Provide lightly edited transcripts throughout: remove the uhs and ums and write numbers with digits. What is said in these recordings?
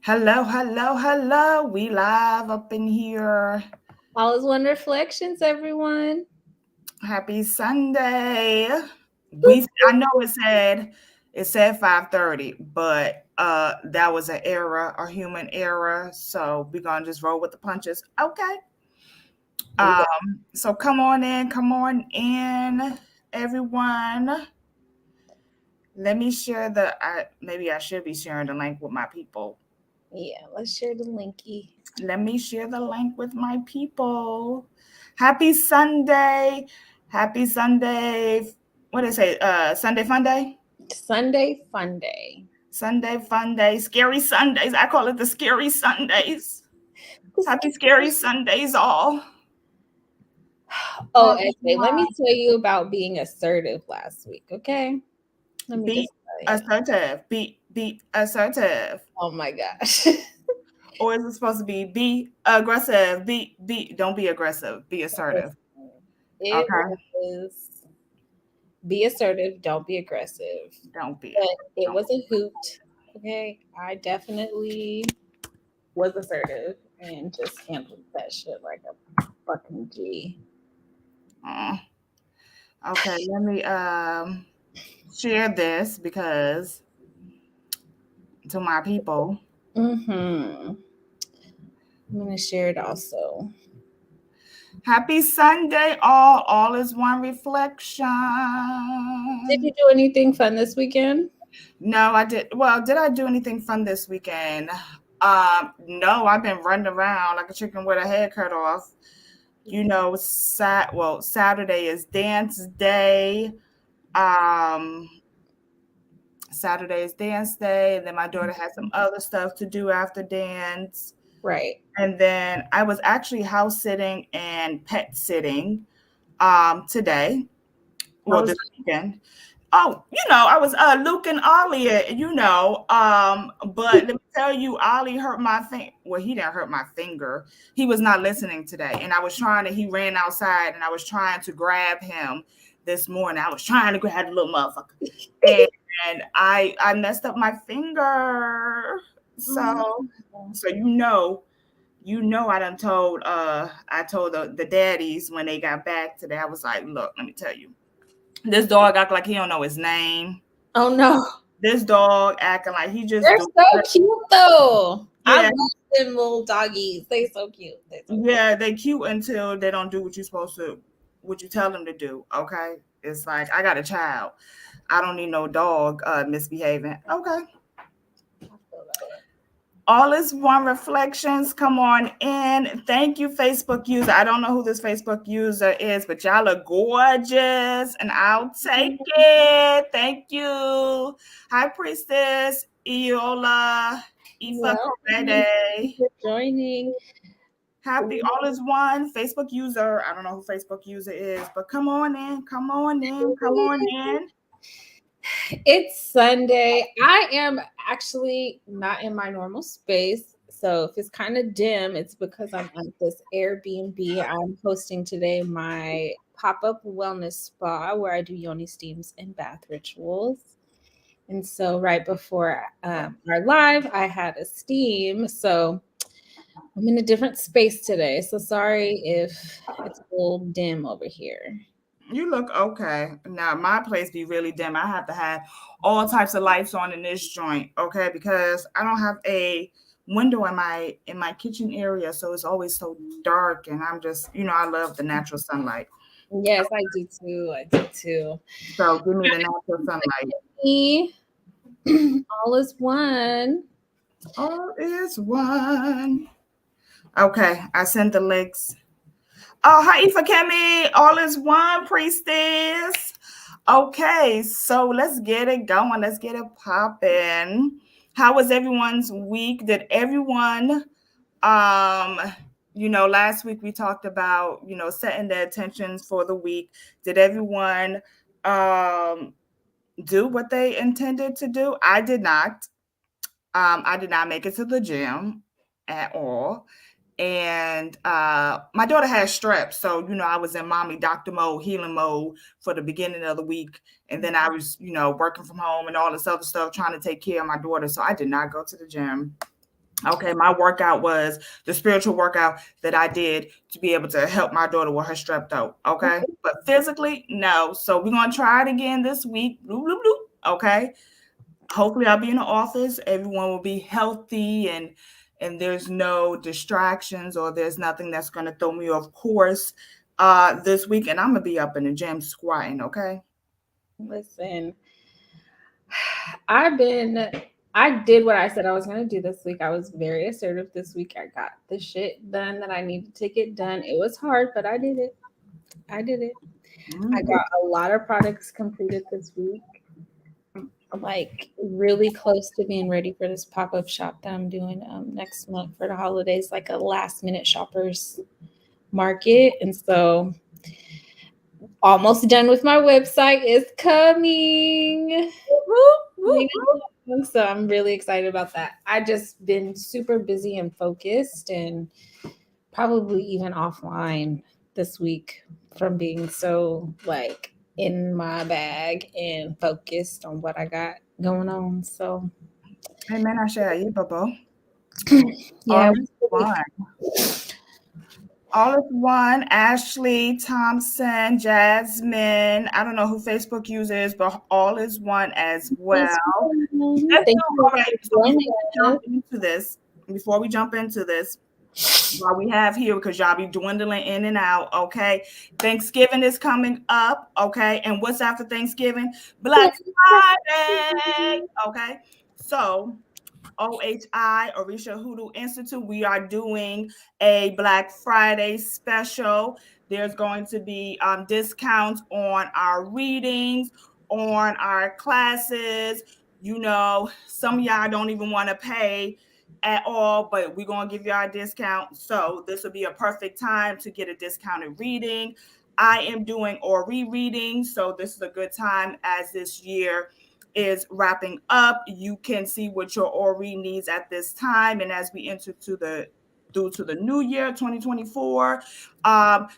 Hello, hello, hello. We live up in here. All is one reflections, everyone. Happy Sunday. Boop. I know it said 5:30, but that was an error, a human error. So we're gonna just roll with the punches. Okay. Yeah. So come on in, everyone. Let me share maybe I should be sharing the link with my people. Yeah, let's share the linky. Let me share the link with my people. Happy Sunday. Happy Sunday. What did I say? Sunday fun day? Sunday fun day. Sunday fun day. Scary Sundays. I call it the scary Sundays. Happy scary Sundays all. Oh, okay. Let me tell you about being assertive last week, okay? Let me Be just tell you. assertive. Be assertive. Oh my gosh. Or is it supposed to be aggressive? Don't be aggressive. Be assertive. It Okay. was be assertive, don't be aggressive. Don't be. But it Don't. was a hoot. Okay. I definitely was assertive and just handled that shit like a fucking G. Uh, okay. Let me share this because to my people. Mm-hmm. I'm gonna share it also. Happy Sunday, all. All is one reflection. Did you do anything fun this weekend? No, I did. Well, did I do anything fun this weekend? No, I've been running around like a chicken with a head cut off. Saturday is dance day. Um, Saturday is dance day, and then my daughter had some other stuff to do after dance. Right. And then I was actually house sitting and pet sitting today. How Well, was this weekend. Oh, I was Luke and Ollie, but let me tell you, Ollie hurt my finger. Well, he didn't hurt my finger. He was not listening today. And he ran outside and I was trying to grab him this morning. I was trying to grab the little motherfucker. And I messed up my finger. mm, So I told the daddies when they got back today, I was like, look, let me tell you. This dog act like he don't know his name. oh no. This dog acting like he just They're do so cute though. I yeah, love them little doggies. They so cute. They so cute. yeah, they cute until they don't do what you tell them to do. Okay. It's like I got a child. I don't need no dog misbehaving. Okay. I feel that. All is one reflections. Come on in. Thank you, Facebook user. I don't know who this Facebook user is, but y'all are gorgeous, and I'll take it. Thank you. Hi, Priestess, Iola, Ifa Well, thank you Corede. for joining. Happy All is One Facebook user. I don't know who Facebook user is, but come on in. Come on in. Come on in. It's Sunday. I am actually not in my normal space. So if it's kind of dim, it's because I'm at this Airbnb. I'm hosting today my pop-up wellness spa where I do yoni steams and bath rituals. And so right before our live, I had a steam. So I'm in a different space today. So sorry if it's a little dim over here. You look okay. Now my place be really dim. I have to have all types of lights on in this joint, okay? Because I don't have a window in my kitchen area, so it's always so dark. And I'm just, I love the natural sunlight. Yes, I do too. I do too. So give me the natural sunlight. Me, all is one. All is one. Okay, I sent the links. Oh, hi, Ifakemi. All is one, Priestess. Okay, so let's get it going. Let's get it popping. How was everyone's week? Did everyone, last week we talked about, setting their intentions for the week. Did everyone do what they intended to do? I did not. I did not make it to the gym at all. And my daughter has strep, so I was in mommy doctor mode, healing mode for the beginning of the week, and then I was working from home and all this other stuff, trying to take care of my daughter. So I did not go to the gym. Okay, my workout was the spiritual workout that I did to be able to help my daughter with her strep throat. Okay, but physically, no. So we're gonna try it again this week. Bloop, bloop, bloop. Okay, hopefully I'll be in the office. Everyone will be healthy and there's no distractions or there's nothing that's gonna throw me off course this week. And I'm gonna be up in the gym squatting. Okay. Listen, I've been I did what I said I was going to do this week. I was very assertive this week. I got the shit done that I needed to get done. It was hard, but I did it. I did it. I Mm-hmm. got a lot of products completed this week. I'm like really close to being ready for this pop-up shop that I'm doing next month for the holidays, like a last minute shoppers market. And so almost done with my website is coming. So I'm really excited about that. I just been super busy and focused and probably even offline this week from being so like in my bag and focused on what I got going on. So Hey man, I share you, Bubba. yeah, All is one. All is one. Ashley, Thompson, Jasmine. I don't know who Facebook users, but all is one as well. Let's thank do you all right. for So joining us. before we jump into this, while we have here, because y'all be dwindling in and out, okay? Thanksgiving is coming up, okay? And what's after Thanksgiving? Black Friday, okay? So OHI, Orisha Hoodoo Institute, we are doing a Black Friday special. There's going to be discounts on our readings, on our classes. You know, some of y'all don't even want to pay at all, but we're going to give y'all a discount. So this will be a perfect time to get a discounted reading. I am doing Ori reading, so this is a good time as this year is wrapping up. You can see what your Ori needs at this time. And as we enter due to the new year 2024,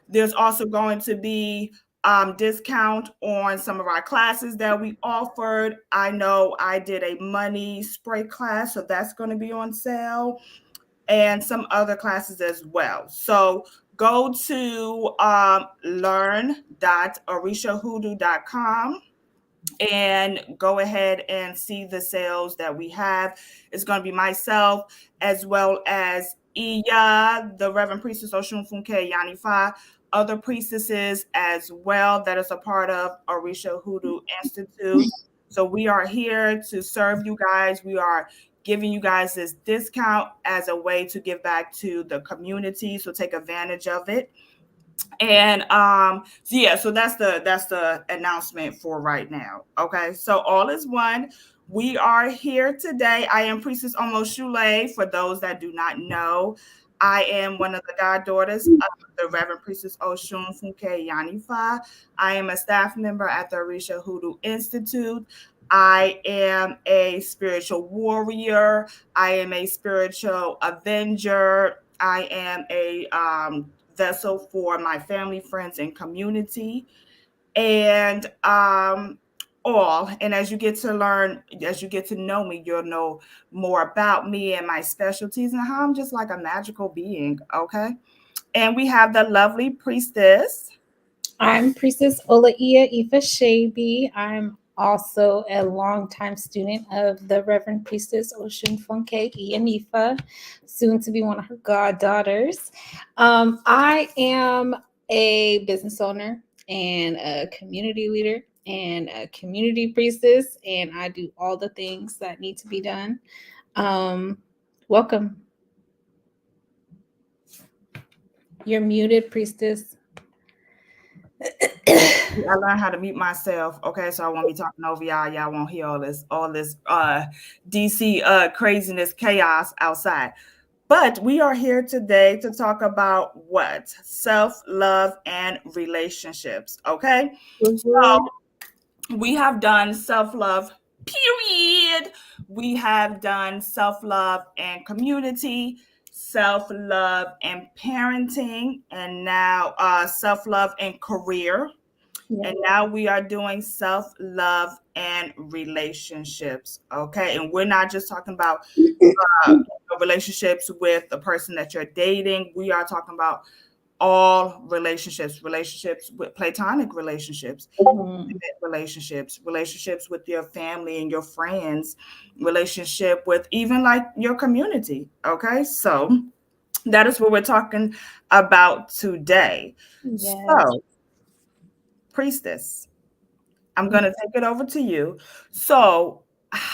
there's also going to be discount on some of our classes that we offered. I know I did a money spray class, so that's going to be on sale, and some other classes as well. So go to learn.orishahoodoo.com and go ahead and see the sales that we have. It's going to be myself as well as Iya, the Reverend Priestess Oshun Funke Yanifa, other priestesses as well that is a part of Orisha Hoodoo Institute. So we are here to serve you guys. We are giving you guys this discount as a way to give back to the community. So take advantage of it. And so yeah, so that's the announcement for right now. Okay, so all is one. We are here today. I am Priestess Almost Sule. For those that do not know, I am one of the goddaughters of the Reverend Priestess Oshun Funke Yanifa. I am a staff member at the Orisha Hoodoo Institute. I am a spiritual warrior. I am a spiritual avenger. I am a vessel for my family, friends, and community. And all. And as you get to learn, as you get to know me, you'll know more about me and my specialties and how I'm just like a magical being. Okay. And we have the lovely priestess. I'm Priestess Olaia Ifasebee. I'm also a longtime student of the Reverend Priestess Ocean Funke Ianifa, soon to be one of her goddaughters. I am a business owner and a community leader and a community priestess, and I do all the things that need to be done. Welcome. You're muted, priestess. I learned how to mute myself. Okay, so I won't be talking over y'all. Y'all won't hear all this DC craziness, chaos outside. But we are here today to talk about what? Self-love and relationships. Okay. Mhm. So we have done self-love, period. We have done self-love and community, self-love and parenting, and now self-love and career. Yeah. And now we are doing self-love and relationships. Okay. And we're not just talking about relationships with the person that you're dating. We are talking about all relationships, relationships with platonic relationships, relationships with your family and your friends, relationship with even like your community. Okay, so that is what we're talking about today. Yes. So, Priestess, I'm going to take it over to you. So,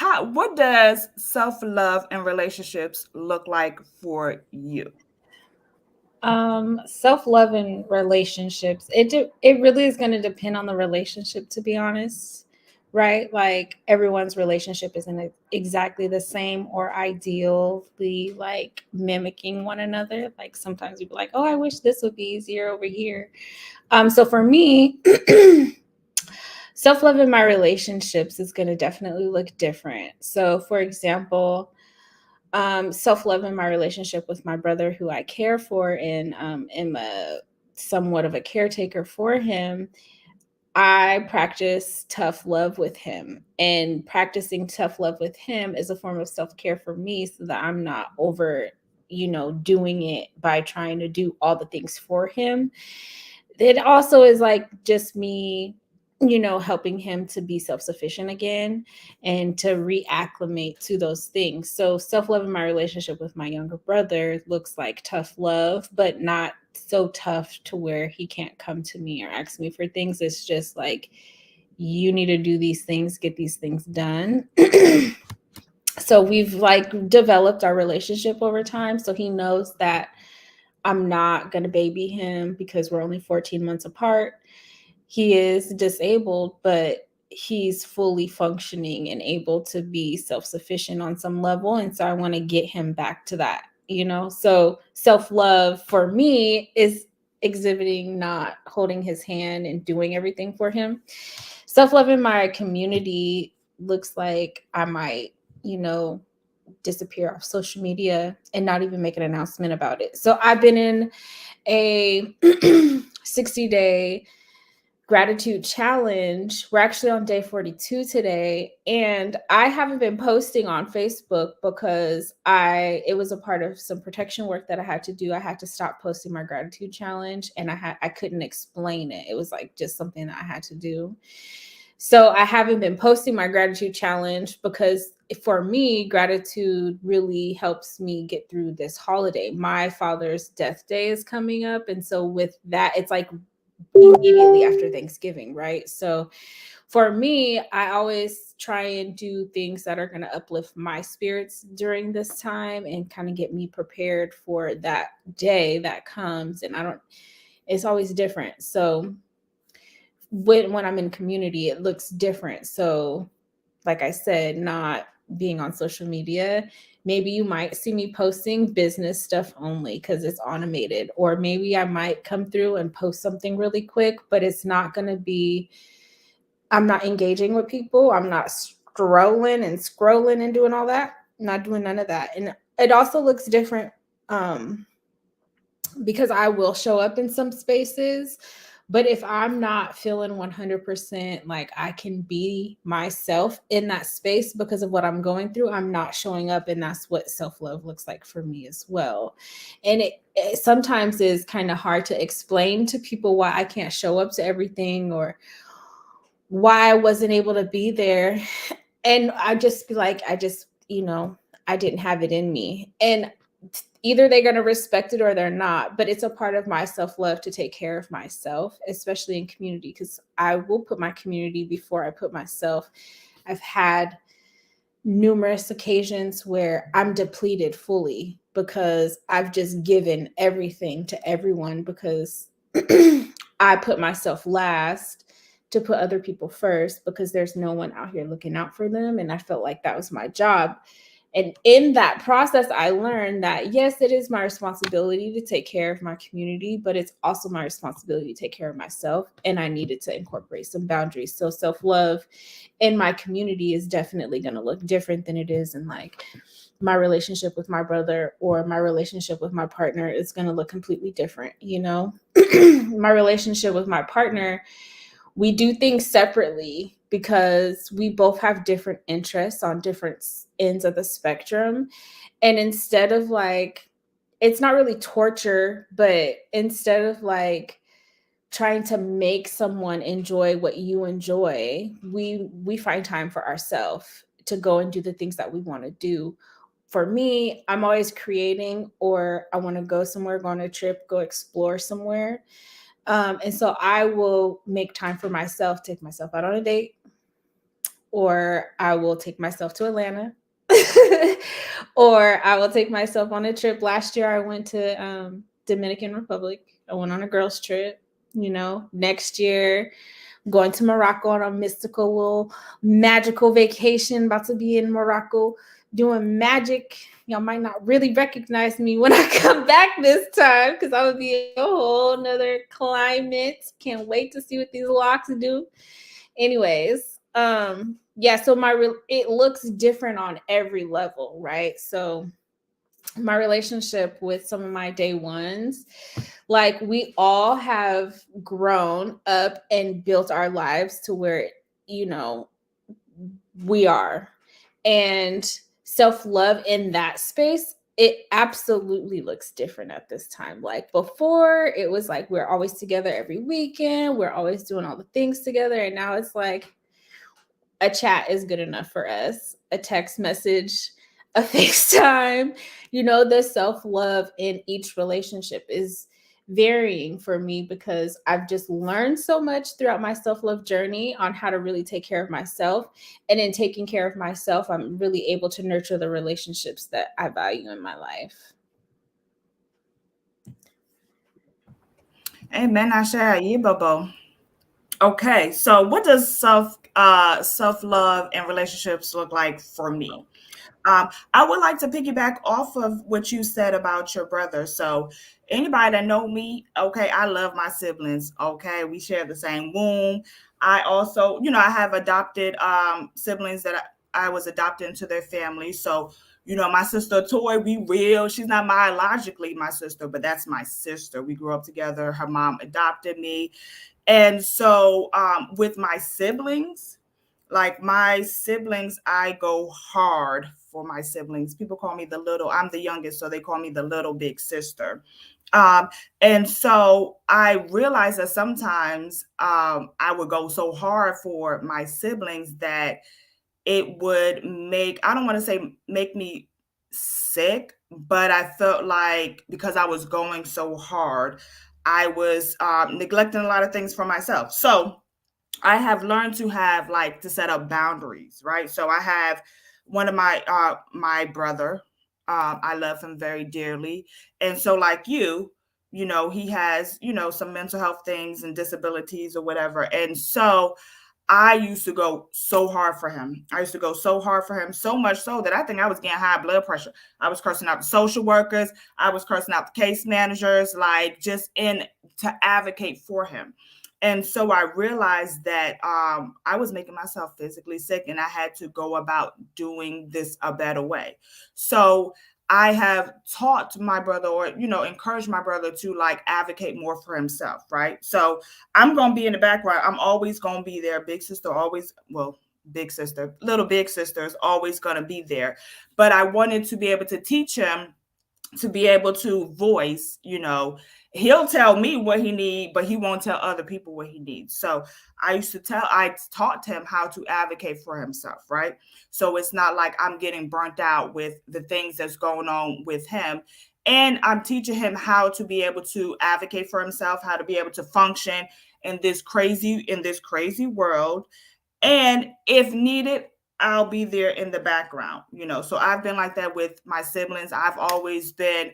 what does self-love and relationships look like for you? Self-love and relationships. It really is going to depend on the relationship, to be honest. Right? Like everyone's relationship isn't exactly the same or ideally like mimicking one another. Like sometimes you'd be like, oh, I wish this would be easier over here. So for me, self-love in my relationships is going to definitely look different. So for example, self-love in my relationship with my brother, who I care for and am a somewhat of a caretaker for him, I practice tough love with him. And practicing tough love with him is a form of self-care for me so that I'm not over, doing it by trying to do all the things for him. It also is like just me, helping him to be self-sufficient again and to reacclimate to those things. So self-love in my relationship with my younger brother looks like tough love, but not so tough to where he can't come to me or ask me for things. It's just like, you need to do these things, get these things done. So we've like developed our relationship over time. So he knows that I'm not going to baby him because we're only 14 months apart. He is disabled, but he's fully functioning and able to be self-sufficient on some level. And so I want to get him back to that, So self-love for me is exhibiting not holding his hand and doing everything for him. Self-love in my community looks like I might, disappear off social media and not even make an announcement about it. So I've been in a 60-day gratitude challenge. We're actually on day 42 today, and I haven't been posting on Facebook because it was a part of some protection work that I had to do. I had to stop posting my gratitude challenge, and I couldn't explain it. It was like just something that I had to do. So I haven't been posting my gratitude challenge because for me, gratitude really helps me get through this holiday. My father's death day is coming up. And so with that, it's like immediately after Thanksgiving, right? So for me, I always try and do things that are going to uplift my spirits during this time and kind of get me prepared for that day that comes. And it's always different. So when I'm in community, it looks different. So like I said, not being on social media, maybe you might see me posting business stuff only because it's automated, or maybe I might come through and post something really quick, but it's not going to be, I'm not engaging with people. I'm not scrolling and doing all that. I'm not doing none of that. And it also looks different because I will show up in some spaces. But if I'm not feeling 100% like I can be myself in that space because of what I'm going through, I'm not showing up. And that's what self-love looks like for me as well. And it sometimes is kind of hard to explain to people why I can't show up to everything or why I wasn't able to be there. And I just be like, I didn't have it in me. And either they're going to respect it or they're not, but it's a part of my self-love to take care of myself, especially in community, because I will put my community before I put myself. I've had numerous occasions where I'm depleted fully because I've just given everything to everyone because I put myself last to put other people first because there's no one out here looking out for them. And I felt like that was my job. And in that process, I learned that, yes, it is my responsibility to take care of my community, but it's also my responsibility to take care of myself. And I needed to incorporate some boundaries. So self-love in my community is definitely going to look different than it is in like my relationship with my brother or my relationship with my partner. Is going to look completely different. My relationship with my partner, we do things separately. because we both have different interests on different ends of the spectrum. And instead of like, it's not really torture, but instead of like trying to make someone enjoy what you enjoy, we find time for ourselves to go and do the things that we want to do. For me, I'm always creating, or I want to go somewhere, go on a trip, go explore somewhere. And so I will make time for myself, take myself out on a date, or I will take myself to Atlanta, or I will take myself on a trip. Last year, I went to Dominican Republic. I went on a girls' trip. You know, next year, I'm going to Morocco on a mystical little magical vacation. About to be in Morocco doing magic. Y'all might not really recognize me when I come back this time because I would be a whole nother climate. Can't wait to see what these locks do. Anyways, yeah, so it looks different on every level, right? So my relationship with some of my day ones, like we all have grown up and built our lives to where, you know, we are. And self-love in that space, it absolutely looks different at this time. Like before, it was like we're always together every weekend, we're always doing all the things together. And now it's like a chat is good enough for us, a text message, a FaceTime. You know, the self love in each relationship is varying for me because I've just learned so much throughout my self love journey on how to really take care of myself. And in taking care of myself, I'm really able to nurture the relationships that I value in my life. Amen. I share you, Bobo. Okay, so what does self love and relationships look like for me? I would like to piggyback off of what you said about your brother. So, anybody that know me, okay, I love my siblings. Okay, we share the same womb. I also, I have adopted siblings that I was adopted into their family. So, my sister Toy, we real. She's not biologically my sister, but that's my sister. We grew up together. Her mom adopted me, and so with my siblings, like my siblings, I go hard for my siblings. People call me the little, I'm the youngest, so they call me the little big sister. Um, and so I realized that sometimes I would go so hard for my siblings that it would I don't want to say make me sick, but I felt like because I was going so hard, I was neglecting a lot of things for myself. So I have learned to have like to set up boundaries, right? So I have one of my brother. I love him very dearly, and so like he has some mental health things and disabilities or whatever, and so I used to go so hard for him. I used to go so hard for him, so much so that I think I was getting high blood pressure. I was cursing out the social workers. I was cursing out the case managers, like just in to advocate for him. And so I realized that I was making myself physically sick and I had to go about doing this a better way. So I have taught my brother or, encouraged my brother to like advocate more for himself. Right. So I'm going to be in the background. I'm always going to be there. Big sister always, well, big sister, little big sister is always going to be there. But I wanted to be able to teach him to be able to voice, he'll tell me what he needs, but he won't tell other people what he needs. So I taught him how to advocate for himself, right? So it's not like I'm getting burnt out with the things that's going on with him. And I'm teaching him how to be able to advocate for himself, how to be able to function in this crazy world, and if needed, I'll be there in the background. So I've been like that with my siblings. I've always been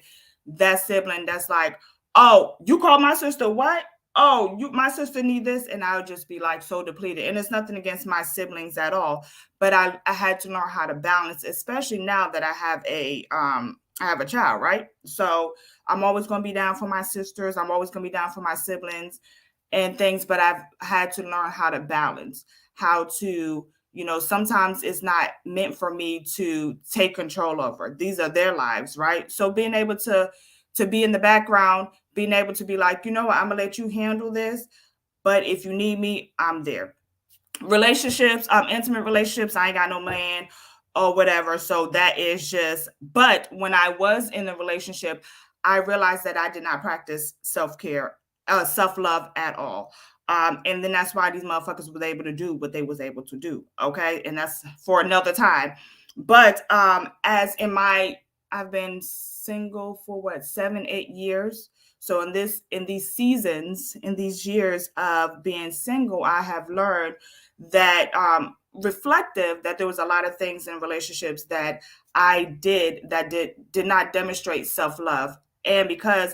that sibling that's like, oh, you call my sister what? Oh, my sister need this, and I'll just be like so depleted. And it's nothing against my siblings at all, but I had to learn how to balance, especially now that I have a child, right? So I'm always gonna be down for my sisters. I'm always gonna be down for my siblings and things, but I've had to learn how to balance, how to, sometimes it's not meant for me to take control over. These are their lives, right? So being able to be in the background, being able to be like, you know what, I'm gonna let you handle this, but if you need me, I'm there. Relationships, intimate relationships, I ain't got no man or whatever. So that is just, but when I was in a relationship, I realized that I did not practice self-care, self-love at all. And then that's why these motherfuckers was able to do what they was able to do. Okay. And that's for another time. But as in my, I've been single for what, 7, 8 years. So in these seasons, in these years of being single, I have learned that reflective that there was a lot of things in relationships that I did that did not demonstrate self-love. And because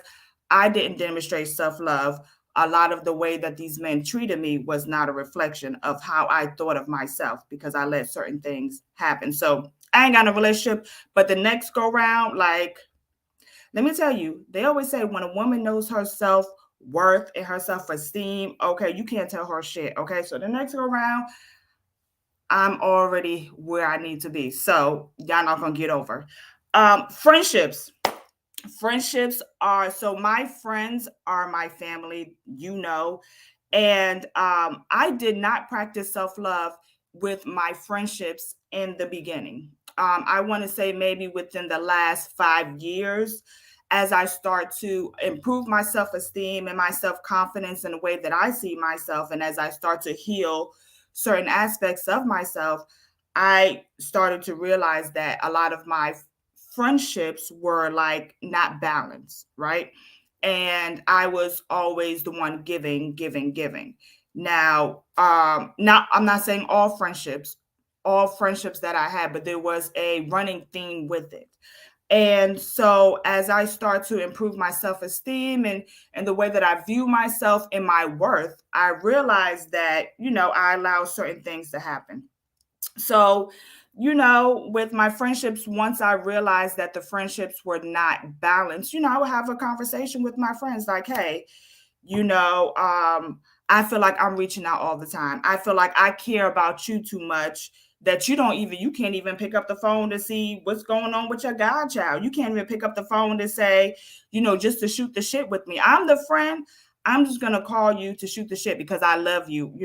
I didn't demonstrate self-love, a lot of the way that these men treated me was not a reflection of how I thought of myself because I let certain things happen. So I ain't got a relationship, but the next go round, like, let me tell you, they always say when a woman knows her self worth and her self esteem, okay, you can't tell her shit. Okay, so the next go round, I'm already where I need to be. So y'all not gonna get over. Friendships. Friendships are, so my friends are my family, you know, and I did not practice self love with my friendships in the beginning. I want to say maybe within the last 5 years, as I start to improve my self esteem and my self confidence in the way that I see myself, and as I start to heal certain aspects of myself, I started to realize that a lot of my friendships were like not balanced, right? And I was always the one giving, giving, giving. Now I'm not saying all friendships that I had, but there was a running theme with it. And so as I start to improve my self-esteem and the way that I view myself and my worth, I realized that, I allow certain things to happen. So, with my friendships, once I realized that the friendships were not balanced, I would have a conversation with my friends like, hey, you know, um, I feel like I'm reaching out all the time. I feel like I care about you too much that you can't even pick up the phone to see what's going on with your godchild. You can't even pick up the phone to say, just to shoot the shit with me. I'm the friend. I'm just going to call you to shoot the shit because I love you.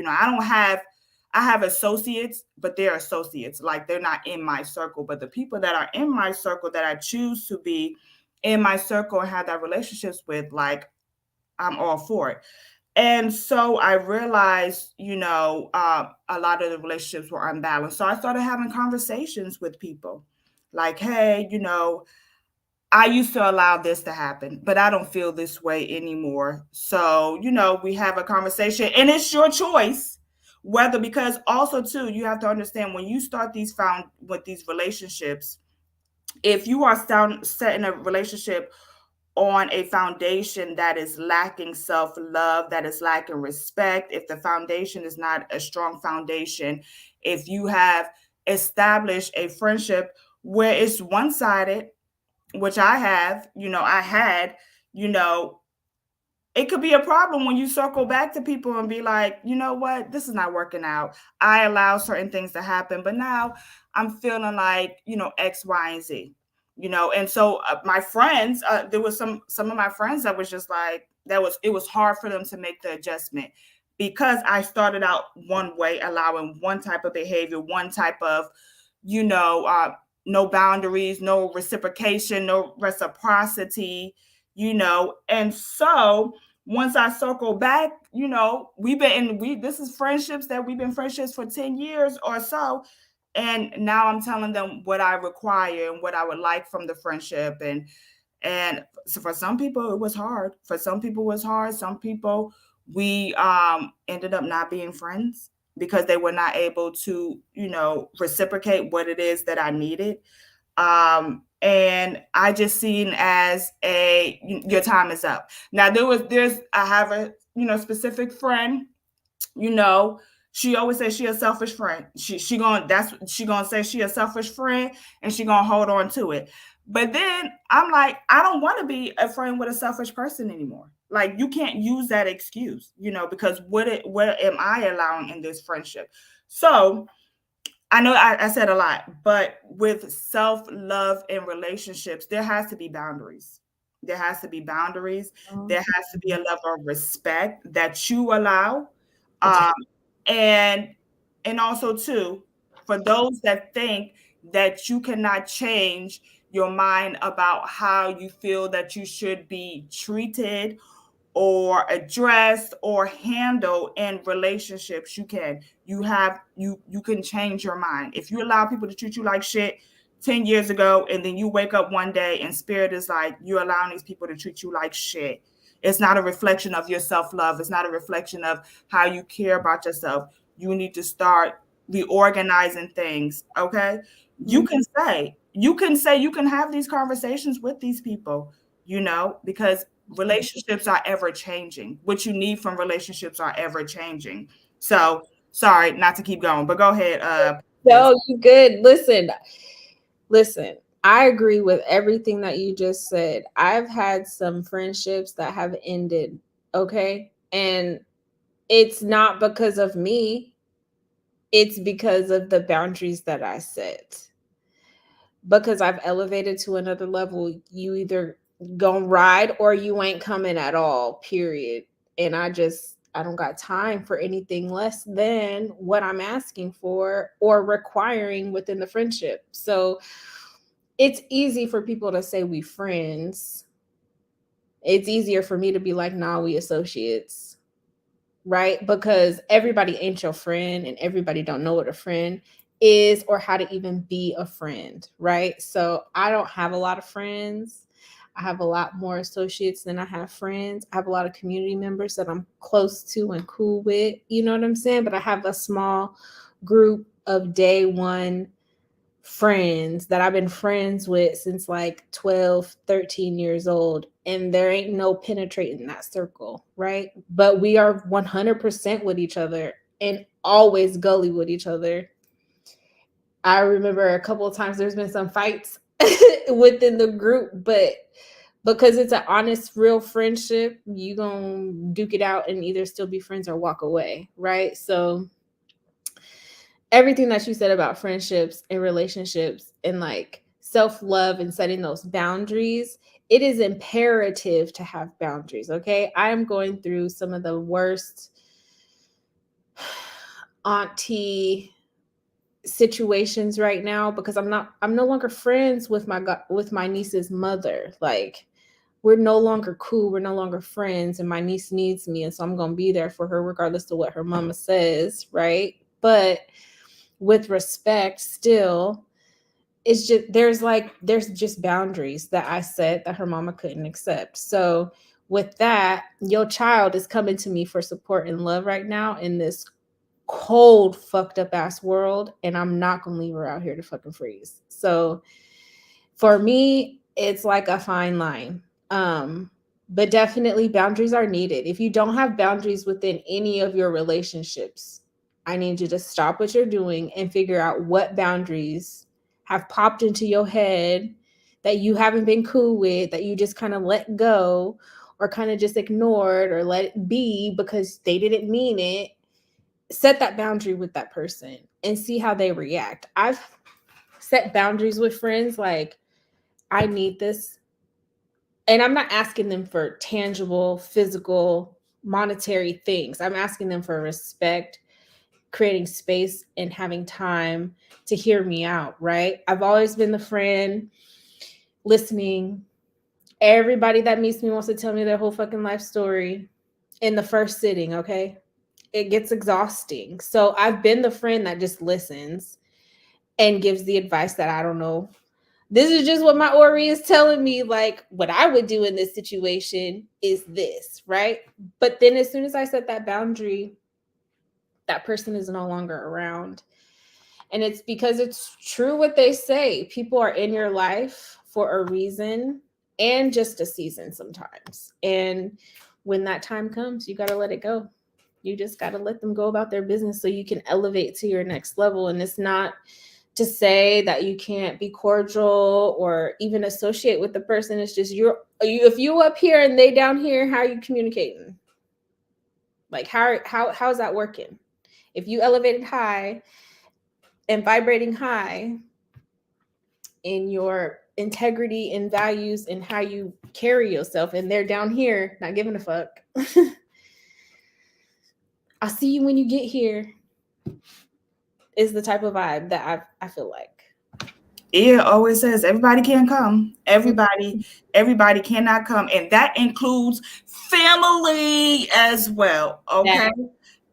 I have associates, but they're associates. Like they're not in my circle. But the people that are in my circle that I choose to be in my circle and have that relationships with, like, I'm all for it. And so I realized, a lot of the relationships were unbalanced. So I started having conversations with people like, hey, I used to allow this to happen, but I don't feel this way anymore. So, we have a conversation and it's your choice whether, because also too, you have to understand when you start with these relationships, if you are set in a relationship on a foundation that is lacking self love, that is lacking respect, if the foundation is not a strong foundation, if you have established a friendship where it's one sided, which I had, you know, it could be a problem when you circle back to people and be like, you know what, this is not working out. I allow certain things to happen, but now I'm feeling like, X, Y, and Z, and so my friends, there was some of my friends that was just like, it was hard for them to make the adjustment because I started out one way, allowing one type of behavior, one type of, you know, uh, no boundaries, no reciprocation, no reciprocity, and so once I circle back, this is friendships that we've been friendships for 10 years or so. And now I'm telling them what I require and what I would like from the friendship. And so for some people it was hard. For some people it was hard. Some people we ended up not being friends because they were not able to, reciprocate what it is that I needed. And I just seen as your time is up. Now I have a specific friend, you know, she always says she a selfish friend. She gonna say she a selfish friend and she gonna hold on to it. But then I'm like, I don't want to be a friend with a selfish person anymore. Like you can't use that excuse, because what am I allowing in this friendship? So I know I said a lot, but with self love and relationships, there has to be boundaries. There has to be boundaries. There has to be a level of respect that you allow. Um, and And also, too, for those that think that you cannot change your mind about how you feel that you should be treated or addressed or handled in relationships, you can change your mind. If you allow people to treat you like shit 10 years ago, and then you wake up one day and spirit is like, you're allowing these people to treat you like shit, it's not a reflection of your self-love. It's not a reflection of how you care about yourself. You need to start reorganizing things. Okay. you Mhm. can say you can have these conversations with these people, because relationships are ever changing. What you need from relationships are ever changing. So sorry, not to keep going, but go ahead. No, you good. Listen. I agree with everything that you just said. I've had some friendships that have ended, okay? And it's not because of me, it's because of the boundaries that I set. Because I've elevated to another level, you either gonna ride or you ain't coming at all, period. And I don't got time for anything less than what I'm asking for or requiring within the friendship. So it's easy for people to say we friends. It's easier for me to be like, nah, we associates, right? Because everybody ain't your friend and everybody don't know what a friend is or how to even be a friend, right? So I don't have a lot of friends. I have a lot more associates than I have friends. I have a lot of community members that I'm close to and cool with, you know what I'm saying? But I have a small group of day one friends that I've been friends with since like 12, 13 years old. And there ain't no penetrating that circle, right? But we are 100% with each other and always gully with each other. I remember a couple of times there's been some fights within the group, but because it's an honest, real friendship, you gonna duke it out and either still be friends or walk away, right? So everything that you said about friendships and relationships and like self-love and setting those boundaries, it is imperative to have boundaries. Okay, I am going through some of the worst auntie situations right now because I'm no longer friends with my niece's mother. Like, we're no longer cool, we're no longer friends, and my niece needs me, and so I'm gonna be there for her regardless of what her mama says, right? But with respect still, it's just there's just boundaries that I set that her mama couldn't accept. So with that, your child is coming to me for support and love right now in this cold fucked up ass world, and I'm not gonna leave her out here to fucking freeze. So for me, it's like a fine line. But definitely boundaries are needed. If you don't have boundaries within any of your relationships, I need you to stop what you're doing and figure out what boundaries have popped into your head that you haven't been cool with, that you just kind of let go or kind of just ignored or let it be because they didn't mean it. Set that boundary with that person and see how they react. I've set boundaries with friends like, I need this. And I'm not asking them for tangible, physical, monetary things. I'm asking them for respect, creating space, and having time to hear me out, right? I've always been the friend listening. Everybody that meets me wants to tell me their whole fucking life story in the first sitting, okay? It gets exhausting. So I've been the friend that just listens and gives the advice that I don't know. This is just what my Ori is telling me. Like, what I would do in this situation is this, right? But then as soon as I set that boundary, that person is no longer around. And it's because it's true what they say. People are in your life for a reason and just a season sometimes. And when that time comes, you got to let it go. You just got to let them go about their business so you can elevate to your next level. And it's not to say that you can't be cordial or even associate with the person. It's just if you up here and they down here, how are you communicating? Like, how's that working? If you elevated high and vibrating high in your integrity and values and how you carry yourself, and they're down here not giving a fuck, I'll see you when you get here. is the type of vibe that I feel like. It always says everybody can't come. Everybody cannot come, and that includes family as well. Yeah, Okay. yeah,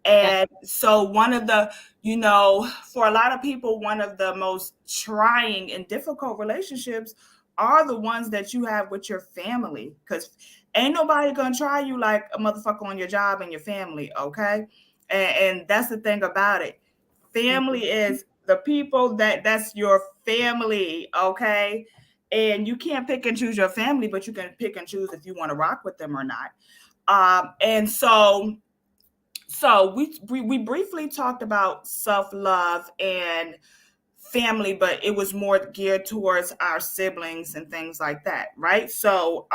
And so one of the, for a lot of people, one of the most trying and difficult relationships are the ones that you have with your family. Because ain't nobody gonna try you like a motherfucker on your job and your family, okay? And that's the thing about it. Family is the people that's your family, okay? And you can't pick and choose your family, but you can pick and choose if you want to rock with them or not. And so we briefly talked about self-love and family, but it was more geared towards our siblings and things like that, right? So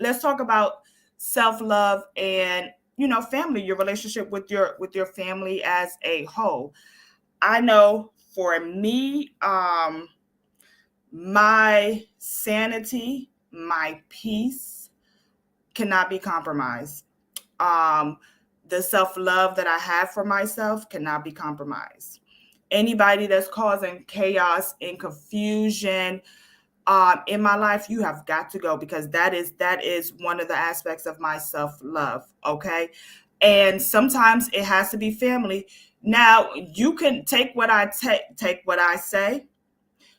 let's talk about self-love and family, your relationship with your family as a whole. I know for me, my sanity, my peace cannot be compromised. um, the self-love that I have for myself cannot be compromised. Anybody that's causing chaos and confusion in my life, you have got to go, because that is one of the aspects of my self-love. Okay. And sometimes it has to be family. Now you can take what take what I say.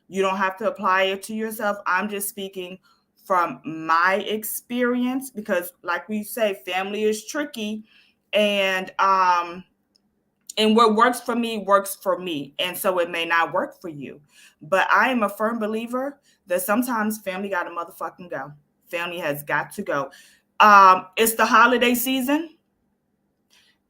You don't have to apply it to yourself. I'm just speaking from my experience, because like we say, family is tricky, and what works for me, and so it may not work for you. But I am a firm believer that sometimes family got to motherfucking go. Family has got to go. It's the holiday season,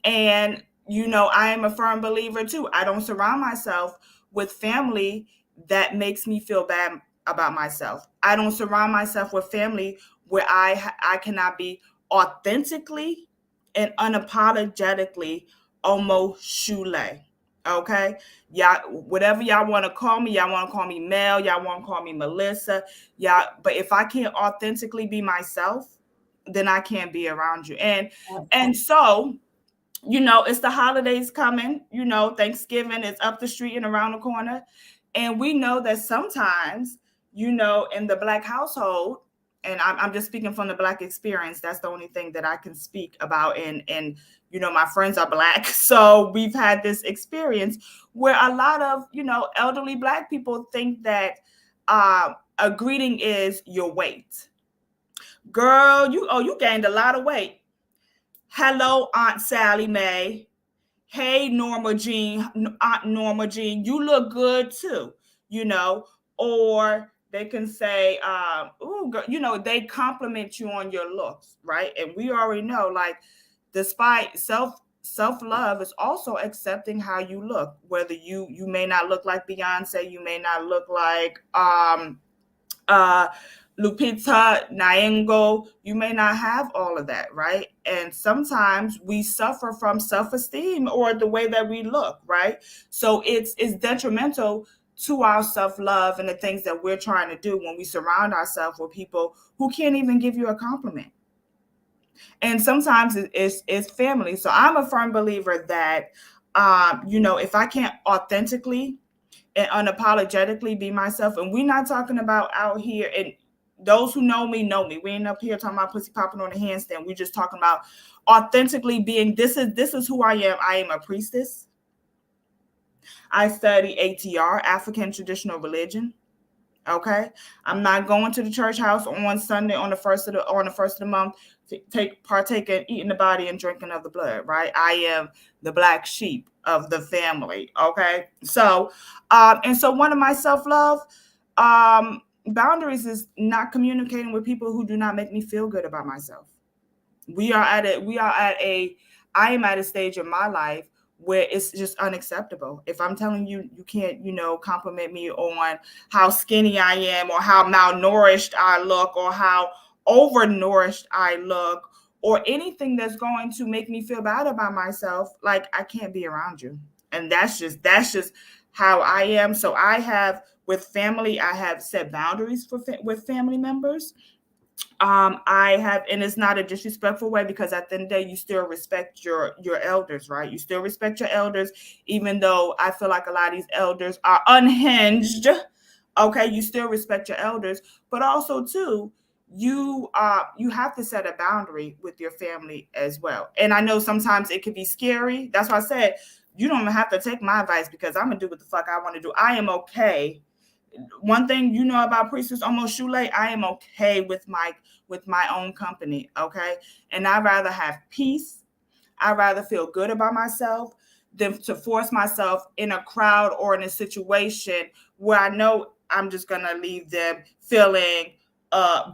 and I am a firm believer too. I don't surround myself with family that makes me feel bad about myself. I don't surround myself with family where I cannot be authentically and unapologetically almost Sule. Okay? Y'all, whatever y'all want to call me, y'all want to call me Mel, y'all want to call me Melissa, y'all, but if I can't authentically be myself, then I can't be around you. And so it's the holidays coming. Thanksgiving is up the street and around the corner. And we know that sometimes, in the Black household, and I'm just speaking from the Black experience, that's the only thing that I can speak about. And my friends are Black. So we've had this experience where a lot of, elderly Black people think that a greeting is your weight. Girl, you gained a lot of weight. Hello, Aunt Sally Mae. Hey, Norma Jean, Aunt Norma Jean, you look good too, you know, or they can say, ooh, girl, they compliment you on your looks, right? And we already know, like, despite self love is also accepting how you look, whether you may not look like Beyonce, you may not look like uh Lupita Nyong'o, you may not have all of that, right? And sometimes we suffer from self-esteem or the way that we look, right? So it's detrimental to our self-love and the things that we're trying to do when we surround ourselves with people who can't even give you a compliment. And sometimes it's family. So I'm a firm believer that if I can't authentically and unapologetically be myself. And we're not talking about out here, and those who know me know me. We ain't up here talking about pussy popping on a handstand. We're just talking about authentically being, this is who I am. I am a priestess. I study ATR, African traditional religion. Okay, I'm not going to the church house on Sunday on the first of the month to partake in eating the body and drinking of the blood. Right, I am the black sheep of the family. Okay, so one of my self-love boundaries is not communicating with people who do not make me feel good about myself. I am at a stage in my life where it's just unacceptable. If I'm telling you, you can't, compliment me on how skinny I am, or how malnourished I look, or how overnourished I look, or anything that's going to make me feel bad about myself, like, I can't be around you. And that's just how I am. So I have, with family, I have set boundaries with family members. I have, and it's not a disrespectful way, because at the end of the day, you still respect your elders, right? You still respect your elders, even though I feel like a lot of these elders are unhinged. Okay, you still respect your elders, but also too, you have to set a boundary with your family as well. And I know sometimes it could be scary. That's why I said you don't have to take my advice, because I'm gonna do what the fuck I want to do. I am okay. One thing you know about Priestess almost Sule, I am okay with my own company, okay? And I'd rather have peace. I'd rather feel good about myself than to force myself in a crowd or in a situation where I know I'm just gonna leave them feeling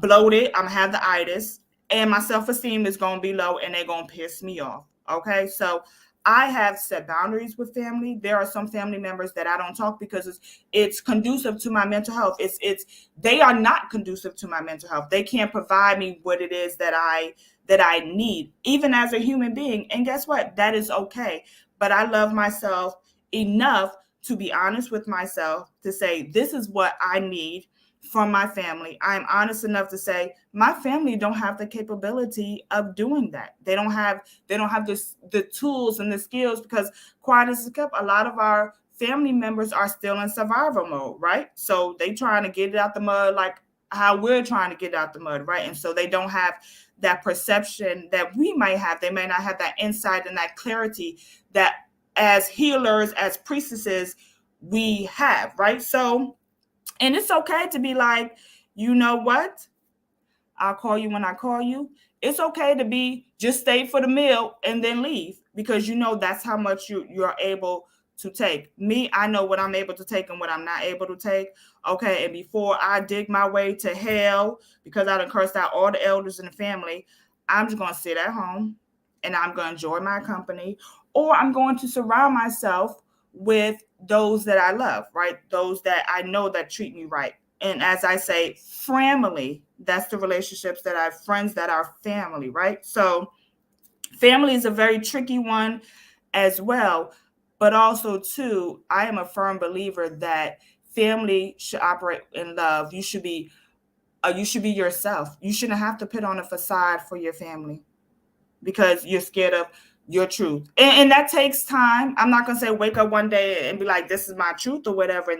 bloated. I'm gonna have the itis, and my self-esteem is gonna be low, and they're gonna piss me off. Okay, so I have set boundaries with family. There are some family members that I don't talk because it's conducive to my mental health. It's they are not conducive to my mental health. They can't provide me what it is that I need, even as a human being. And guess what? That is okay. But I love myself enough to be honest with myself to say, this is what I need from my family. I'm honest enough to say my family don't have the capability of doing that. They don't have the tools and the skills, because quiet as it kept, a lot of our family members are still in survival mode, right? So they trying to get it out the mud like how we're trying to get out the mud, right? And so they don't have that perception that we might have. They may not have that insight and that clarity that as healers, as priestesses, we have, right? So, and it's okay to be like, you know what? I'll call you when I call you. It's okay to be just stay for the meal and then leave, because you know that's how much you're able to take. Me, I know what I'm able to take and what I'm not able to take. Okay, and before I dig my way to hell because I done cursed out all the elders in the family, I'm just gonna sit at home and I'm gonna enjoy my company, or I'm going to surround myself with those that I love, right? Those that I know that treat me right. And as I say, family, that's the relationships that I have, friends that are family, right? So family is a very tricky one as well. But also, too, I am a firm believer that family should operate in love. You should be yourself. You shouldn't have to put on a facade for your family because you're scared of your truth. And that takes time. I'm not gonna say wake up one day and be like, this is my truth or whatever,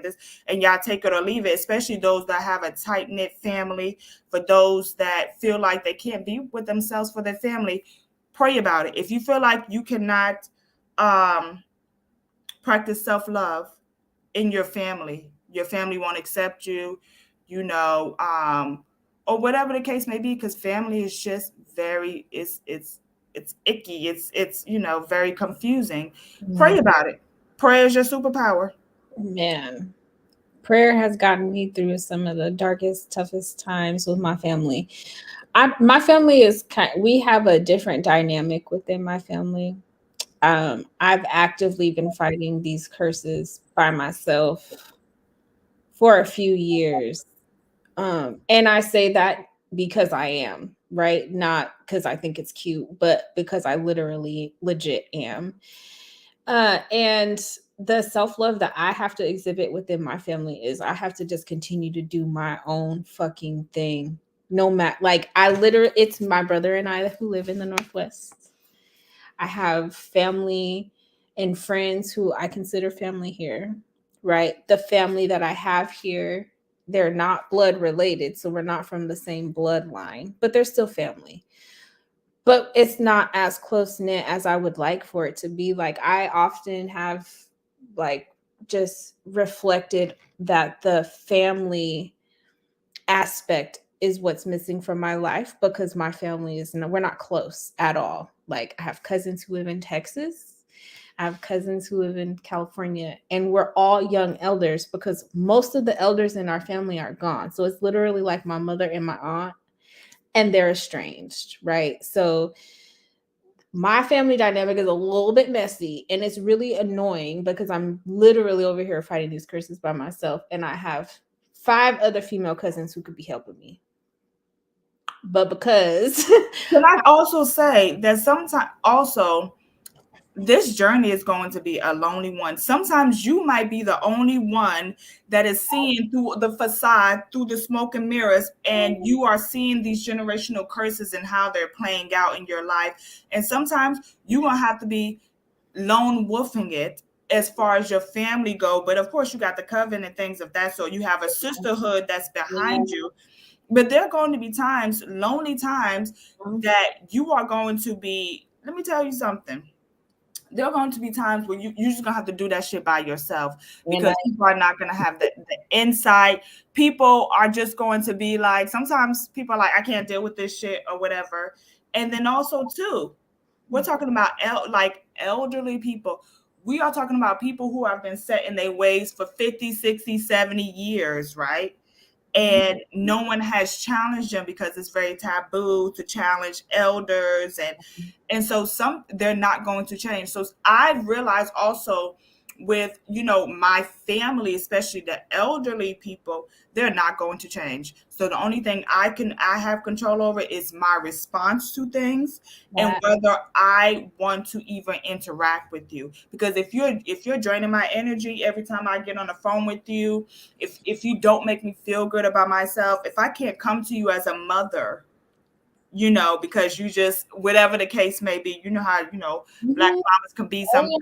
and y'all take it or leave it, especially those that have a tight-knit family. For those that feel like they can't be with themselves for their family, pray about it. If you feel like you cannot um practice self-love in your family won't accept you, you know, or whatever the case may be, because family is just very it's icky, it's very confusing. Pray Man, about it. Prayer is your superpower. man, prayer has gotten me through some of the darkest, toughest times with my family. My family is we have a different dynamic within my family. I've actively been fighting these curses by myself for a few years. And I say that because I am, right? Not because I think it's cute, but because I literally legit am. And the self-love that I have to exhibit within my family is I have to just continue to do my own fucking thing. No matter, like, it's my brother and I who live in the Northwest. I have family and friends who I consider family here, right? The family that I have here, they're not blood related, so we're not from the same bloodline, but they're still family. But it's not as close knit as I would like for it to be. Like, I often have, like, just reflected that the family aspect is what's missing from my life, because my family we're not close at all. Like, I have cousins who live in Texas. I have cousins who live in California, and we're all young elders because most of the elders in our family are gone. So it's literally like my mother and my aunt, and they're estranged, right? So my family dynamic is a little bit messy, and it's really annoying because I'm literally over here fighting these curses by myself, and I have 5 other female cousins who could be helping me. But because Can I also say that sometimes also this journey is going to be a lonely one. Sometimes you might be the only one that is seeing through the facade, through the smoke and mirrors, and you are seeing these generational curses and how they're playing out in your life. And sometimes you're going to have to be lone wolfing it as far as your family go. But of course, you got the coven and things of that. So you have a sisterhood that's behind Yeah. you. But there are going to be times, lonely times, that you are going to be, let me tell you something, there are going to be times where you're just gonna have to do that shit by yourself And because people are not gonna have the insight. People are just going to be like, sometimes people are like, I can't deal with this shit or whatever. And then also too, we're talking about like elderly people. We are talking about people who have been set in their ways for 50, 60, 70 years, right? And no one has challenged them because it's very taboo to challenge elders, and so some, they're not going to change. So I realized also with, my family, especially the elderly people, they're not going to change. So the only thing I have control over is my response to things, and that, whether I want to even interact with you. Because if you're draining my energy every time I get on the phone with you, if you don't make me feel good about myself, if I can't come to you as a mother, because you just, whatever the case may be, how, black mhm. mamas can be Oh sometimes.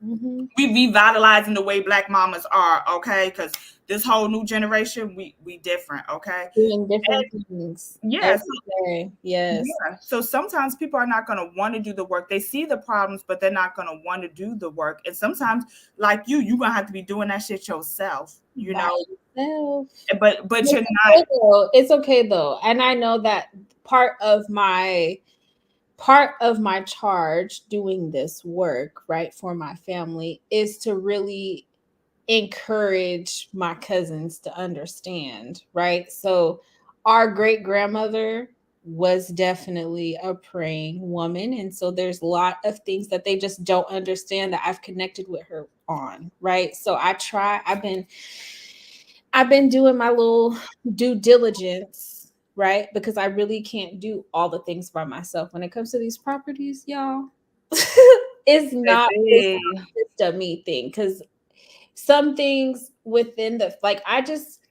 yeah. We revitalizing the way black mamas are, okay? Because this whole new generation, we different, okay? Doing different things Yeah, so, every day. Yes. yeah. So sometimes people are not going to want to do the work. They see the problems, but they're not going to want to do the work. And sometimes, like you're going to have to be doing that shit yourself, By yourself. but you're It's not. okay though. It's okay though. And I know that part of my part of my charge doing this work, right, for my family is to really encourage my cousins to understand, right? So our great grandmother was definitely a praying woman, and so there's a lot of things that they just don't understand that I've connected with her on, right? So I've been doing my little due diligence, right? Because I really can't do all the things by myself when it comes to these properties, y'all. It's not Baby. just a me thing, because some things within the, like, I just,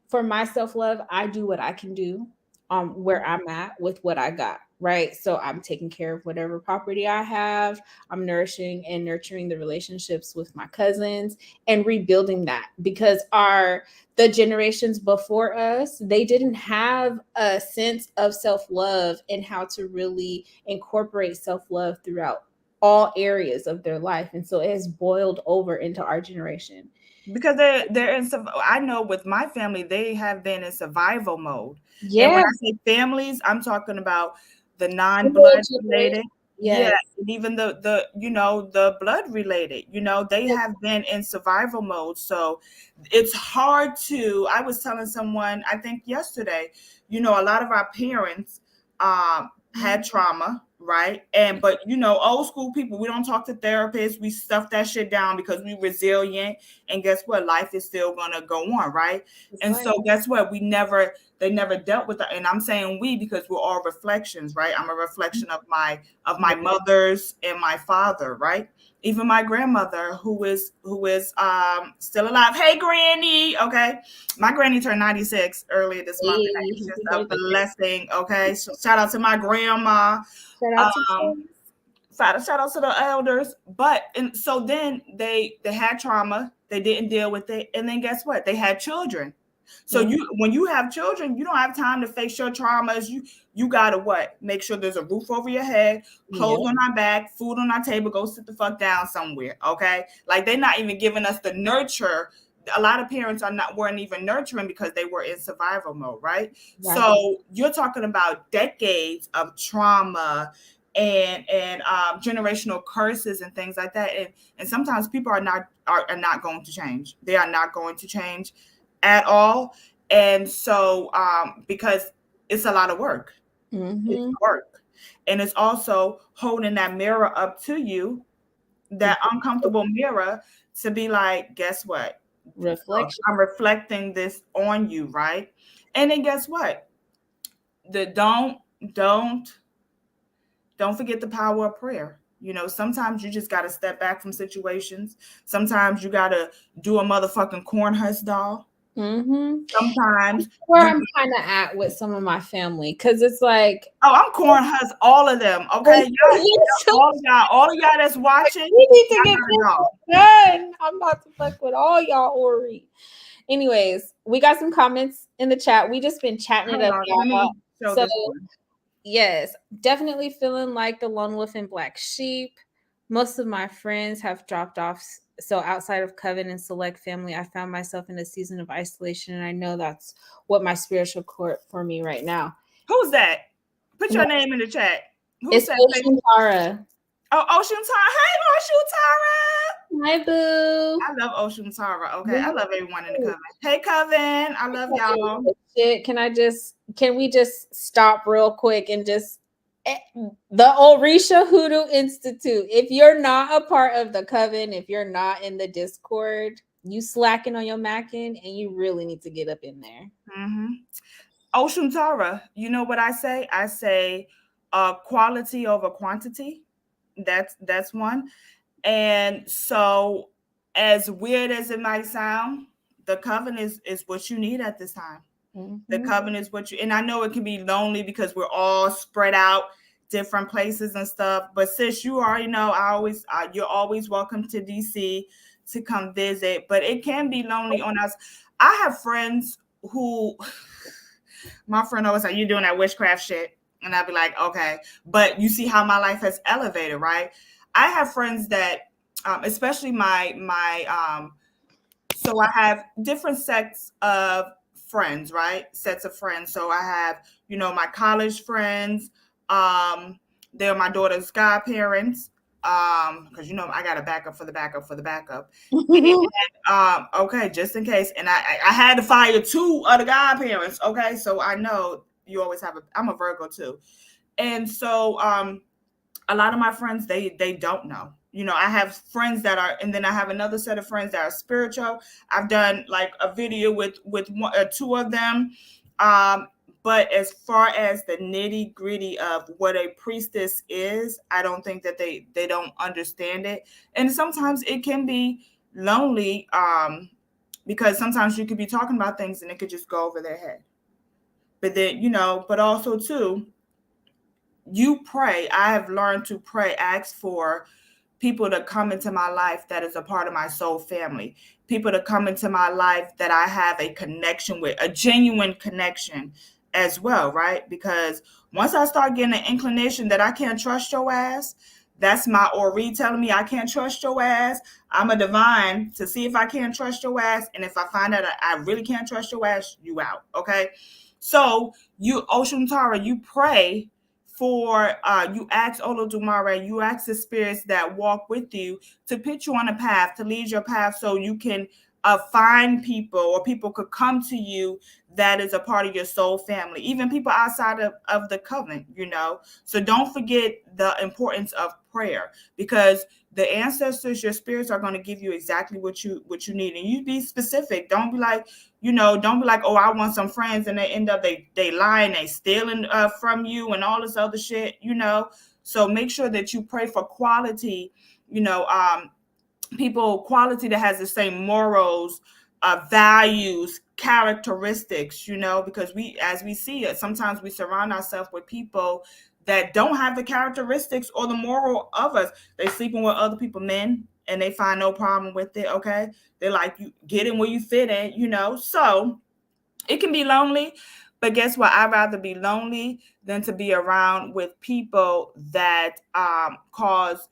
for my self-love, I do what I can do where I'm at with what I got, right? So I'm taking care of whatever property I have. I'm nourishing and nurturing the relationships with my cousins and rebuilding that, because the generations before us, they didn't have a sense of self-love and how to really incorporate self-love throughout all areas of their life. And so it has boiled over into our generation. Because they're in I know with my family, they have been in survival mode. And when Yeah, I say families, I'm talking about the the whole non-blood generation. related. Yeah, Yes. and even the blood related, they Yes. have been in survival mode. So it's hard to, I was telling someone, I think yesterday, a lot of our parents had trauma, right? And but old school people, we don't talk to therapists, we stuff that shit down because we resilient, and guess what, life is still gonna go on, right? That's And right. so guess what, they never dealt with that. And I'm saying we because we're all reflections, right? I'm a reflection of my mother's and my father, right? Even my grandmother, who is still alive. Hey, Granny. Okay, my granny turned 96 earlier this month, and Hey, it's just happy a birthday. blessing. Okay, so shout out to my grandma. Shout out to Um, Priestess. shout out to the elders. But and so then they had trauma, they didn't deal with it, and then guess what, they had children. So Mhm. when you have children, you don't have time to face your traumas. You gotta what, make sure there's a roof over your head, clothes Yep. on our back, food on our table, go sit the fuck down somewhere. Okay, like they're not even giving us the nurture. A lot of parents weren't even nurturing because they were in survival mode, right? Right. So you're talking about decades of trauma and generational curses and things like that. And sometimes people are not going to change. They are not going to change at all. And so because it's a lot of work. It's Mm-hmm. work. And it's also holding that mirror up to you, that uncomfortable mirror, to be like, guess what? Reflection. I'm reflecting this on you, right? And then guess what? The don't don't forget the power of prayer. Sometimes you just got to step back from situations. Sometimes you got to do a motherfucking corn husk doll. Mm-hmm. Sometimes Where you. I'm kind of at with some of my family, because it's like, Oh, I'm corn husk all of them. Okay, all of y'all that's watching, we need to I get got it all. this done. I'm about to fuck with all y'all, Ori. Anyways, we got some comments in the chat. We just been chatting it Hold up, on, let y'all. me show So this one. yes, definitely feeling like the lone wolf and black sheep. Most of my friends have dropped off. So outside of Coven and Select family, I found myself in a season of isolation, and I know that's what my spiritual court for me right now. Who's that? Put your name in the chat. Who It's said they? Ocean Tara. Oh, Ocean Tara. Hey, Ocean Tara. Hi, boo. I love Ocean Tara. Okay, I love everyone in the Coven. Hey, Coven. I love y'all. Shit, can we just stop real quick and just the Orisha Hoodoo Institute. If you're not a part of the coven, if you're not in the Discord, you slacking on your macking, and you really need to get up in there. Mm-hmm. Ocean Tara. You know what I say? I say quality over quantity. That's one. And so, as weird as it might sound, the Coven is what you need at this time. The Mm-hmm. Coven is what you, and I know it can be lonely because we're all spread out different places and stuff. But sis, you already know, you're always welcome to DC to come visit. But it can be lonely on us. I have friends who, my friend always like, "You doing that witchcraft shit?" And I'd be like, "Okay." But you see how my life has elevated, right? I have friends that, especially so I have different sets of friends, right? Sets of friends. So I have, my college friends. They're my daughter's godparents. Because I got a backup for the backup for the backup. Okay, just in case. And I had to fire two of the godparents. Okay, so I know you always have I'm a Virgo too, and so a lot of my friends they don't know. I have friends that are, and then I have another set of friends that are spiritual. I've done like a video with one, two of them. But as far as the nitty gritty of what a priestess is, I don't think that they don't understand it, and sometimes it can be lonely, because sometimes you could be talking about things and it could just go over their head. But then, but also too, you pray. I have learned to pray, ask for people to come into my life that is a part of my soul family, people to come into my life that I have a connection with, a genuine connection as well, right? Because once I start getting an inclination that I can't trust your ass, that's my Ori telling me I can't trust your ass. I'm a divine to see if I can't trust your ass. And if I find out I really can't trust your ass, you out. Okay. So you, Ocean Tara, you pray for, you ask Olodumare, you ask the spirits that walk with you to put you on a path, to lead your path, so you can find people, or people could come to you that is a part of your soul family, even people outside of the covenant. So don't forget the importance of prayer, because the ancestors, your spirits, are going to give you exactly what you need. And you be specific. Don't be like, don't be like, oh, I want some friends, and they end up they lying, they stealing from you and all this other shit. So make sure that you pray for quality, people, quality that has the same morals, values, characteristics, because as we see it, sometimes we surround ourselves with people that don't have the characteristics or the moral of us. They sleeping with other people, men, and they find no problem with it. Okay. They like, you get in where you fit in, so it can be lonely. But guess what? I'd rather be lonely than to be around with people that cause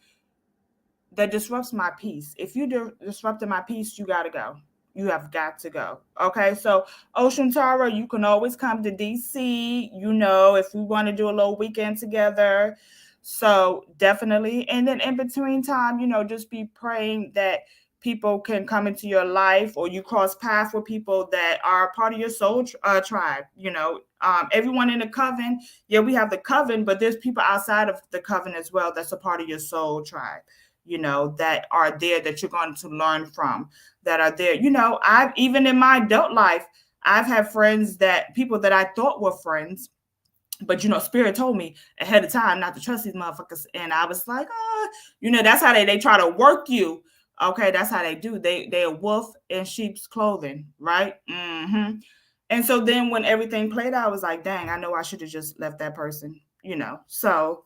that disrupts my peace. If you disrupted my peace, you gotta go. You have got to go. Okay, so Ocean Tara, you can always come to DC. If we want to do a little weekend together. So definitely, and then in between time, just be praying that people can come into your life, or you cross paths with people that are part of your soul tribe. Everyone in the coven, yeah, we have the coven, but there's people outside of the coven as well that's a part of your soul tribe, that are there, that you're going to learn from, that are there. I've, even in my adult life, I've had friends, that people that I thought were friends, But spirit told me ahead of time not to trust these motherfuckers, and I was like, that's how they try to work you. Okay, that's how they do. They a wolf in sheep's clothing, right? And so then when everything played out, I was like, dang, I know I should have just left that person. So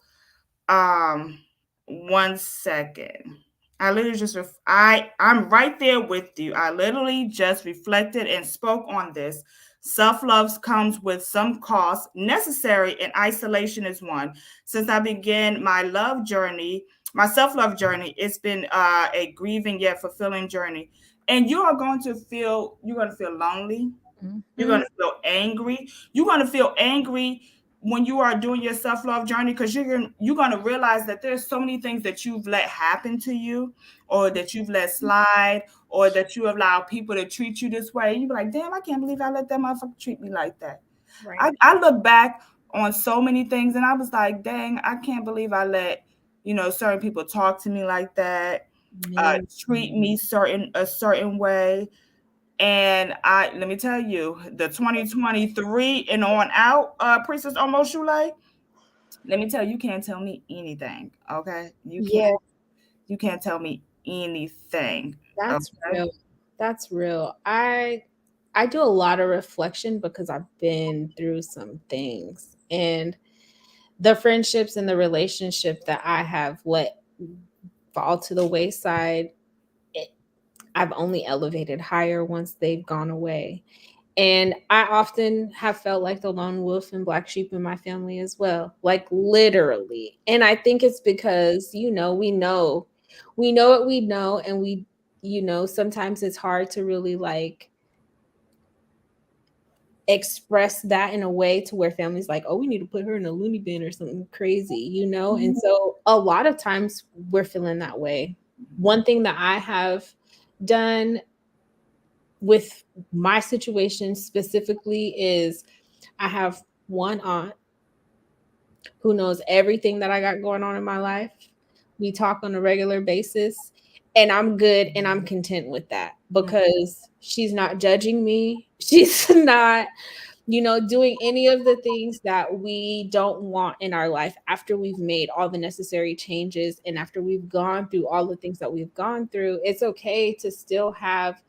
um, 1 second. I literally just I'm right there with you. I literally just reflected and spoke on this. Self-love comes with some cost necessary, and isolation is one. Since I began my self-love journey, it's been a grieving yet fulfilling journey. And you're going to feel lonely. You're Mm-hmm. going to feel angry. You're going to feel angry when you are doing your self-love journey, because you're going to realize that there's so many things that you've let happen to you, or that you've let slide, or that you allow people to treat you this way. You be like, damn, I can't believe I let that motherfucker treat me like that. I, Right. I look back on so many things, and I was like, dang, I can't believe I let certain people talk to me like that, Man. treat me a certain way. And let me tell you, the 2023 and on out, Priestess Almost Shule, let me tell you, you can't tell me anything. Okay. Yeah, You can't tell me anything. that's Okay. real. That's real. I do a lot of reflection because I've been through some things, and the friendships and the relationship that I have let fall to the wayside, it, I've only elevated higher once they've gone away. And I often have felt like the lone wolf and black sheep in my family as well, like literally. And I think it's because, we know what we know. And sometimes it's hard to really like express that in a way to where families like, oh, we need to put her in a loony bin or something crazy. And so a lot of times we're feeling that way. One thing that I have done with my situation specifically is I have one aunt who knows everything that I got going on in my life. We talk on a regular basis, and I'm good and I'm content with that because she's not judging me. She's not, doing any of the things that we don't want in our life after we've made all the necessary changes and after we've gone through all the things that we've gone through. It's okay to still have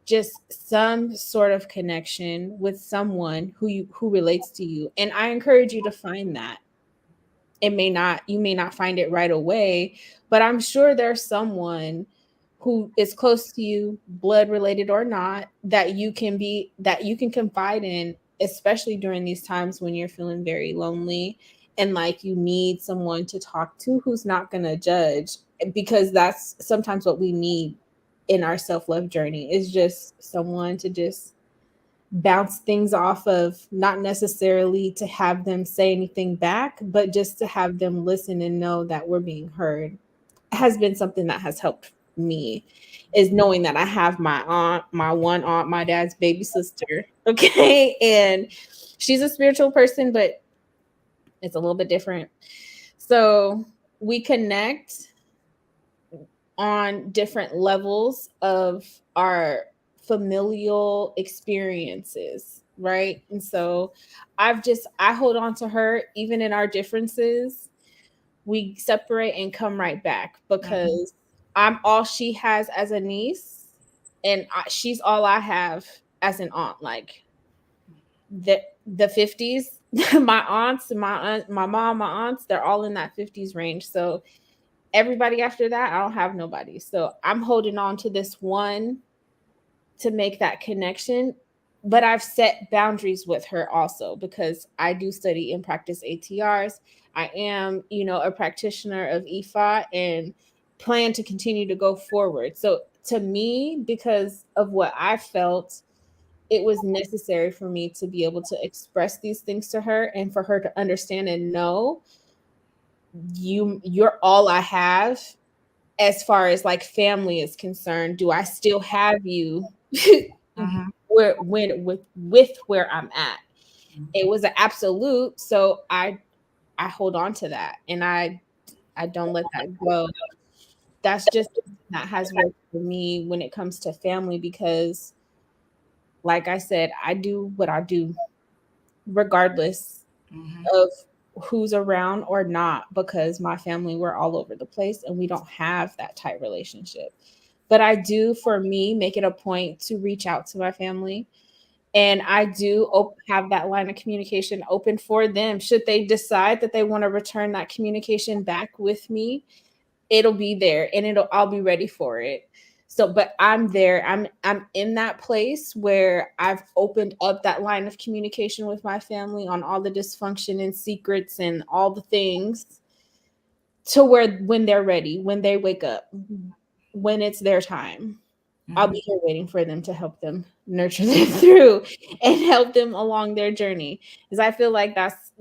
just some sort of connection with someone who relates to you, and I encourage you to find that. You may not find it right away, but I'm sure there's someone who is close to you, blood related or not, that you can confide in, especially during these times when you're feeling very lonely and like you need someone to talk to who's not going to judge, because that's sometimes what we need in our self-love journey, is just someone to just bounce things off of, not necessarily to have them say anything back, but just to have them listen and know that we're being heard. Has been something that has helped me, is knowing that I have my aunt, my one aunt, my dad's baby sister. Okay. And she's a spiritual person, but it's a little bit different. So we connect on different levels of our familial experiences, right? And so I hold on to her even in our differences. We separate and come right back because I'm all she has as a niece, and she's all I have as an aunt. Like the 50s, my aunts, my mom, my aunts, they're all in that 50s range. So everybody after that, I don't have nobody. So I'm holding on to this one to make that connection. But I've set boundaries with her also because I do study and practice ATRs. I am, a practitioner of IFA and plan to continue to go forward. So to me, because of what I felt, it was necessary for me to be able to express these things to her and for her to understand and know you're all I have as far as like family is concerned. Do I still have you with where I'm at? It was an absolute. So I hold on to that, and I don't let that go. That's just that has worked for me when it comes to family because like I said, I do what I do regardless. Mm-hmm. of who's around or not, because my family, we're all over the place and we don't have that tight relationship. But I do, for me, make it a point to reach out to my family. And I do have that line of communication open for them. Should they decide that they want to return that communication back with me, it'll be there and I'll be ready for it. So, but I'm there. I'm in that place where I've opened up that line of communication with my family on all the dysfunction and secrets and all the things, to where when they're ready, when they wake up, when it's their time, I'll Mm-hmm. be here waiting for them to help them nurture them through and help them along their journey. Because I feel like that's,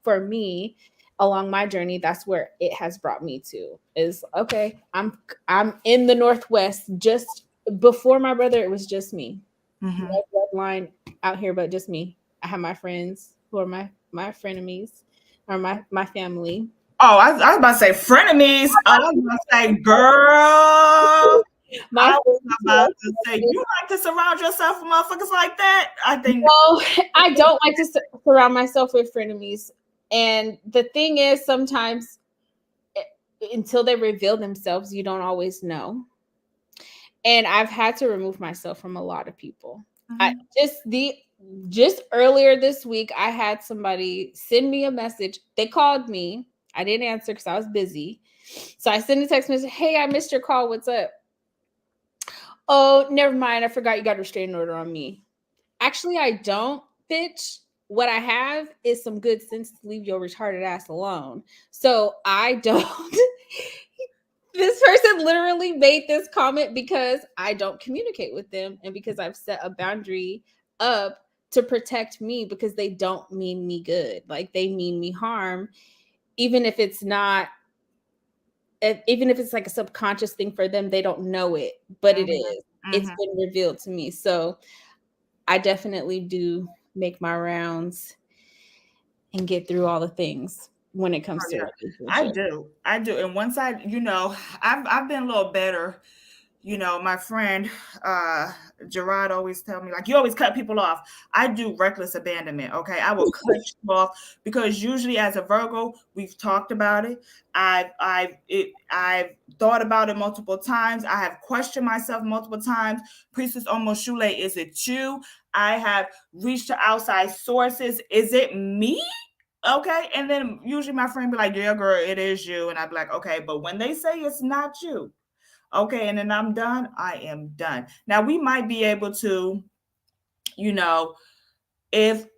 for me, along my journey, that's where it has brought me to, is okay, I'm in the Northwest. Just before my brother, it was just me. Mm-hmm. No bloodline out here, but just me. I have my friends who are my frenemies, or my family. Oh, I was about to say frenemies. Oh, I was about to say, girl. My I was friends who about are to say, you like to surround yourself with motherfuckers like that? I think. No, I don't like to surround myself with frenemies. And the thing is, sometimes until they reveal themselves, you don't always know. And I've had to remove myself from a lot of people. I Mhm. just earlier this week, I had somebody send me a message. They called me. I didn't answer because I was busy. So I sent a text message. Hey, I missed your call. What's up? Oh, never mind. I forgot you got a restraining order on me. Actually, I don't, bitch. What I have is some good sense to leave your retarded ass alone. So I don't. This person literally made this comment because I don't communicate with them and because I've set a boundary up to protect me, because they don't mean me good. Like, they mean me harm, even if it's not, even if it's like a subconscious thing for them, they don't know it, but it Mhm. is. It's Mhm. been revealed to me. So I definitely do make my rounds and get through all the things when it Oh, comes to yeah. I relationship. do. I do. And once I've been a little better. My friend Gerard always tell me, like, you always cut people off. I do reckless abandonment. Okay, I will cut you off because usually, as a Virgo, we've talked about it. I've thought about it multiple times. I have questioned myself multiple times. Priestess almost Sule, is it you? I have reached to outside sources. Is it me? Okay. And then usually my friend be like, yeah, girl, it is you. And I'd be like, okay. But when they say it's not you, okay, and then I'm done, I am done. Now we might be able to, you know, if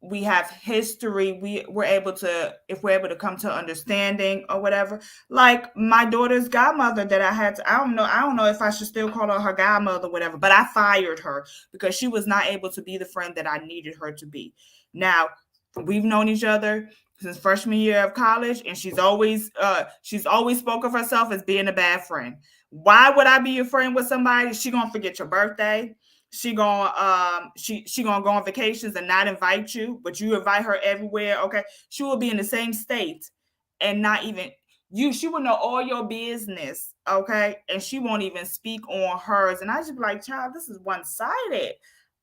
we have history, we're able to, if we're able to come to understanding or whatever. Like my daughter's godmother that I had to, I don't know if I should still call her godmother or whatever, but I fired her because she was not able to be the friend that I needed her to be. Now, we've known each other since freshman year of college, and she's always spoke of herself as being a bad friend. Why would I be a friend with somebody? She gonna forget your birthday. She gonna go on vacations and not invite you, but you invite her everywhere. Okay, she will be in the same state and not even you. She will know all your business. Okay, and she won't even speak on hers. And I just be like, child, this is one sided.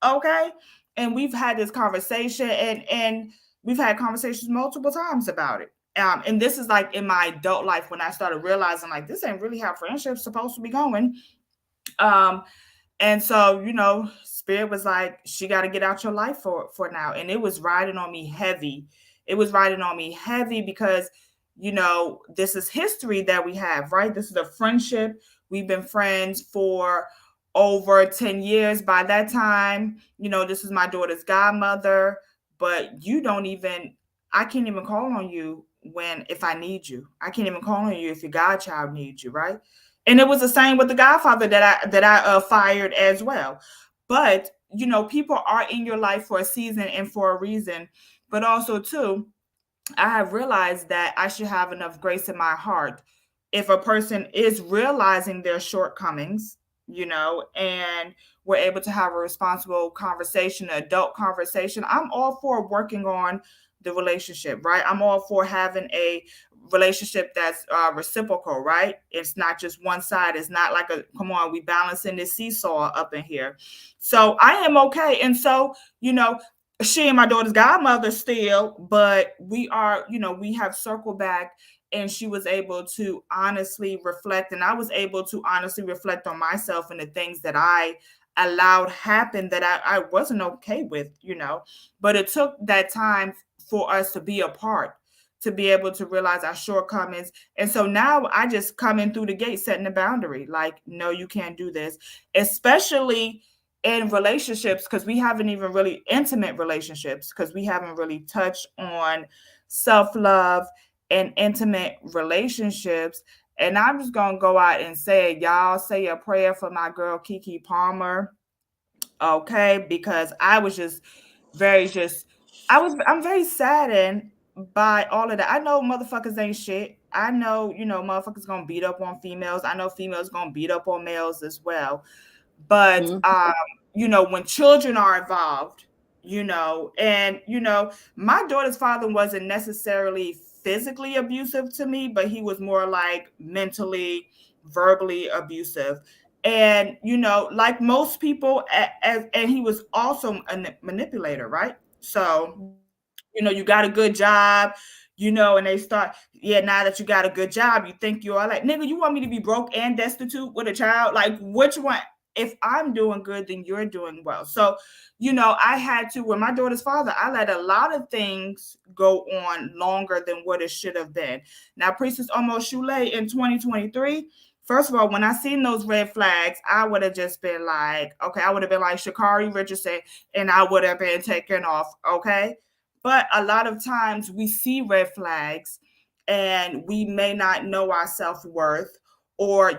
Okay, and we've had this conversation, and we've had conversations multiple times about it. And this is like in my adult life when I started realizing like this ain't really how friendship's supposed to be going. Um, and so, Spirit was like, she got to get out your life for now. And it was riding on me heavy. It was riding on me heavy because, this is history that we have, right? This is a friendship. We've been friends for over 10 years. By that time, this is my daughter's godmother, but I can't even call on you if I need you. I can't even call on you if your godchild needs you, right? And it was the same with the godfather that I fired as well. But people are in your life for a season and for a reason. But also too, I have realized that I should have enough grace in my heart if a person is realizing their shortcomings, and we're able to have a responsible conversation, an adult conversation. I'm all for working on the relationship, right? I'm all for having a relationship that's reciprocal, right? It's not just one side. It's not like come on, we balancing this seesaw up in here. So I am okay. And so, she and my daughter's godmother still, but we are, we have circled back, and she was able to honestly reflect, and I was able to honestly reflect on myself and the things that I allowed happen that I wasn't okay with. But it took that time for us to be apart, to be able to realize our shortcomings. And so now I just come in through the gate setting the boundary. Like, no, you can't do this. Especially in relationships, because we haven't even really intimate relationships, because we haven't really touched on self-love and intimate relationships. And I'm just gonna go out and say, y'all say a prayer for my girl Kiki Palmer, okay? Because I'm very saddened by all of that. I know motherfuckers ain't shit. I know, motherfuckers gonna beat up on females. I know females gonna beat up on males as well. But when children are involved, and my daughter's father wasn't necessarily physically abusive to me, but he was more like mentally, verbally abusive. And like most people, and he was also a manipulator, right? So you got a good job, and they start, yeah, now that you got a good job, you think you're all like, nigga, you want me to be broke and destitute with a child? Like, which one? If I'm doing good, then you're doing well. So, I had to, with my daughter's father, I let a lot of things go on longer than what it should have been. Now, Priestess almost Sule in 2023. First of all, when I seen those red flags, I would have just been like, okay, I would have been like Shakari Richardson, and I would have been taken off, okay? But a lot of times we see red flags and we may not know our self-worth, or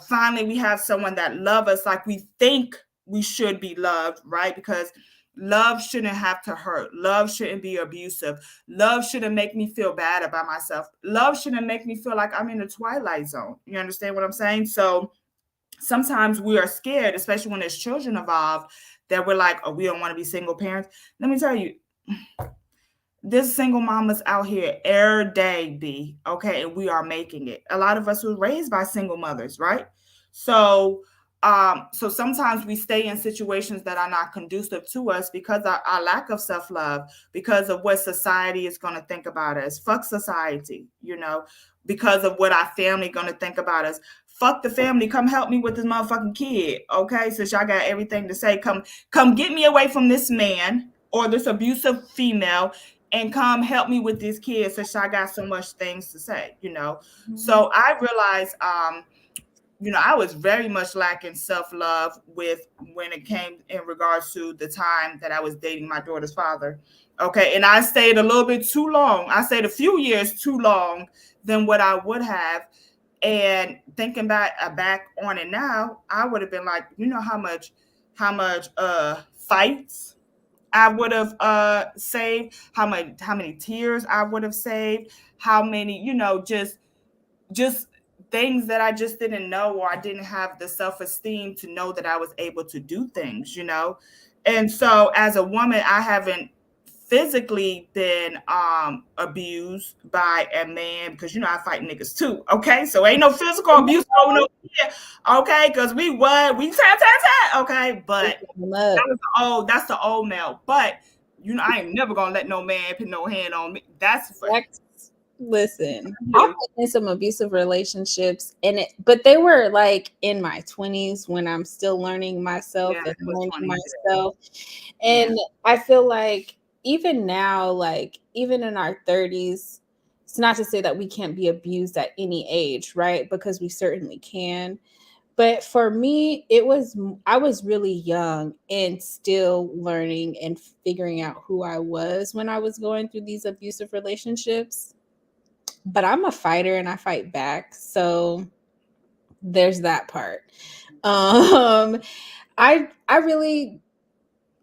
finally we have someone that love us like we think we should be loved, right? Because love shouldn't have to hurt. Love shouldn't be abusive. Love shouldn't make me feel bad about myself. Love shouldn't make me feel like I'm in the twilight zone. You understand what I'm saying? So sometimes we are scared, especially when there's children involved, that we're like, oh, we don't want to be single parents. Let me tell you, there's single mamas out here every day, B, okay, and we are making it. A lot of us were raised by single mothers, right? So so sometimes we stay in situations that are not conducive to us because our lack of self-love, because of what society is going to think about us. Fuck society, because of what our family going to think about us. Fuck the family, come help me with this motherfucking kid, okay? Since y'all got everything to say, come get me away from this man or this abusive female, and come help me with these kids, since I got so much things to say. So I realized I was very much lacking self-love with when it came in regards to the time that I was dating my daughter's father. Okay. And I stayed a little bit too long. I stayed a few years too long than what I would have. And thinking back on it now, I would have been like, how much fights I would have saved, how many tears I would have saved, how many, just things that I just didn't know, or I didn't have the self-esteem to know that I was able to do things. And so as a woman, I haven't physically been abused by a man, because I fight niggas too. Okay. So ain't no physical abuse going on here. Okay, because we tap, okay, but that's the old male. But I ain't never gonna let no man put no hand on me. That's for listen. I've been in some abusive relationships, but they were like in my 20s when I'm still learning myself and learning myself. And I feel like even now, like even in our 30s, it's not to say that we can't be abused at any age, right? Because we certainly can. But for me, I was really young and still learning and figuring out who I was when I was going through these abusive relationships. But I'm a fighter and I fight back. So there's that part. I really